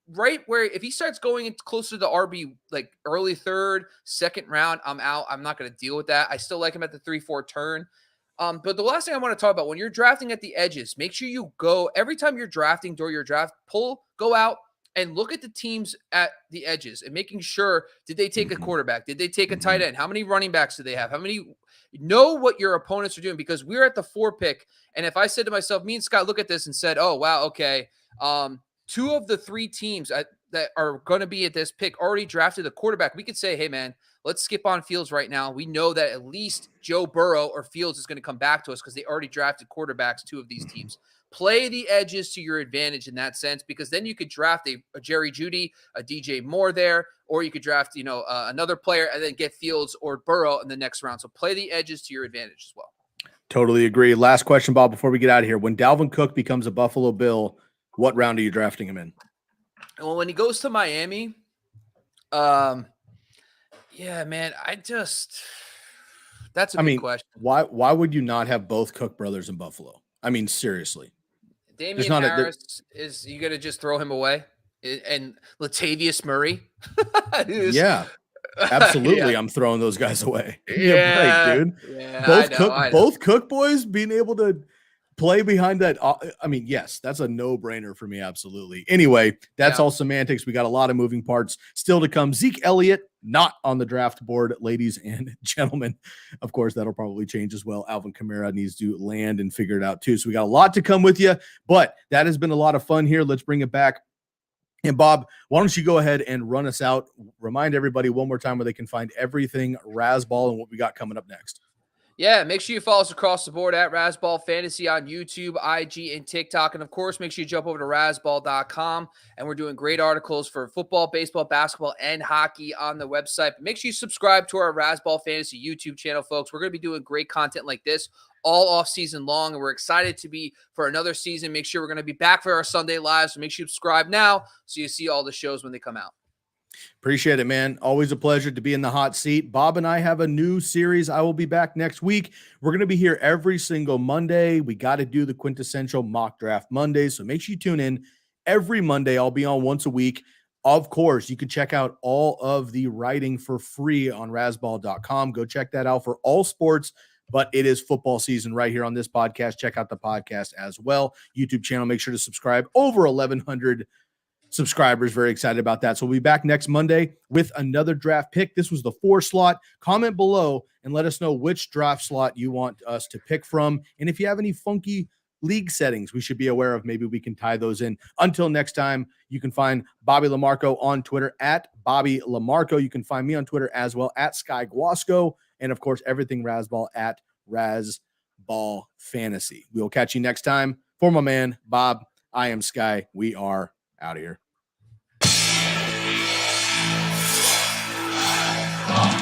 right where if he starts going into closer to the RB, like early 3rd, 2nd round, I'm out. I'm not going to deal with that. I still like him at the 3-4 turn. But the last thing I want to talk about, when you're drafting at the edges, make sure you go every time you're drafting during your draft, go out and look at the teams at the edges and making sure, did they take a quarterback? Did they take a tight end? How many running backs do they have? Know what your opponents are doing, because we're at the 4 pick. And if I said to myself, me and Scott look at this and said, oh, wow, okay. 2 of the 3 teams that are going to be at this pick already drafted a quarterback. We could say, hey, man, let's skip on Fields right now. We know that at least Joe Burrow or Fields is going to come back to us because they already drafted quarterbacks, 2 of these teams. Play the edges to your advantage in that sense, because then you could draft a Jerry Jeudy, a DJ Moore there, or you could draft, another player and then get Fields or Burrow in the next round. So play the edges to your advantage as well. Totally agree. Last question, Bob, before we get out of here. When Dalvin Cook becomes a Buffalo Bill, what round are you drafting him in? Well, when he goes to Miami, yeah, man, that's a big question. Why would you not have both Cook brothers in Buffalo? I mean, seriously. Damian Harris, is you going to just throw him away? And Latavius Murray? Yeah, absolutely. Yeah. I'm throwing those guys away. Yeah, right, dude. Yeah, both Cook boys being able to play behind that. I mean, yes, that's a no-brainer for me. Absolutely. Anyway, that's all semantics. We got a lot of moving parts still to come. Zeke Elliott, not on the draft board, ladies and gentlemen. Of course, that'll probably change as well. Alvin Kamara needs to land and figure it out too. So we got a lot to come with you, but that has been a lot of fun here. Let's bring it back. And Bob, why don't you go ahead and run us out? Remind everybody one more time where they can find everything Razzball and what we got coming up next. Yeah, make sure you follow us across the board at Razzball Fantasy on YouTube, IG, and TikTok. And, of course, make sure you jump over to Razzball.com. And we're doing great articles for football, baseball, basketball, and hockey on the website. But make sure you subscribe to our Razzball Fantasy YouTube channel, folks. We're going to be doing great content like this all off season long, and we're excited to be for another season. Make sure we're going to be back for our Sunday lives. So make sure you subscribe now so you see all the shows when they come out. Appreciate it, man. Always a pleasure to be in the hot seat. Bob and I have a new series. I will be back next week. We're going to be here every single Monday. We got to do the quintessential mock draft Mondays. So make sure you tune in every Monday. I'll be on once a week. Of course, you can check out all of the writing for free on razzball.com. Go check that out for all sports, but it is football season right here on this podcast. Check out the podcast as well. YouTube channel. Make sure to subscribe. Over 1,100 subscribers. Very excited about that. So we'll be back next Monday with another draft pick. This was the 4 slot. Comment below and let us know which draft slot you want us to pick from. And if you have any funky league settings we should be aware of, maybe we can tie those in. Until next time, you can find Bobby Lamarco on Twitter at Bobby Lamarco. You can find me on Twitter as well at Sky Guasco. And of course, everything Razzball at Razzball Fantasy. We will catch you next time. For my man, Bob, I am Sky. We are out of here.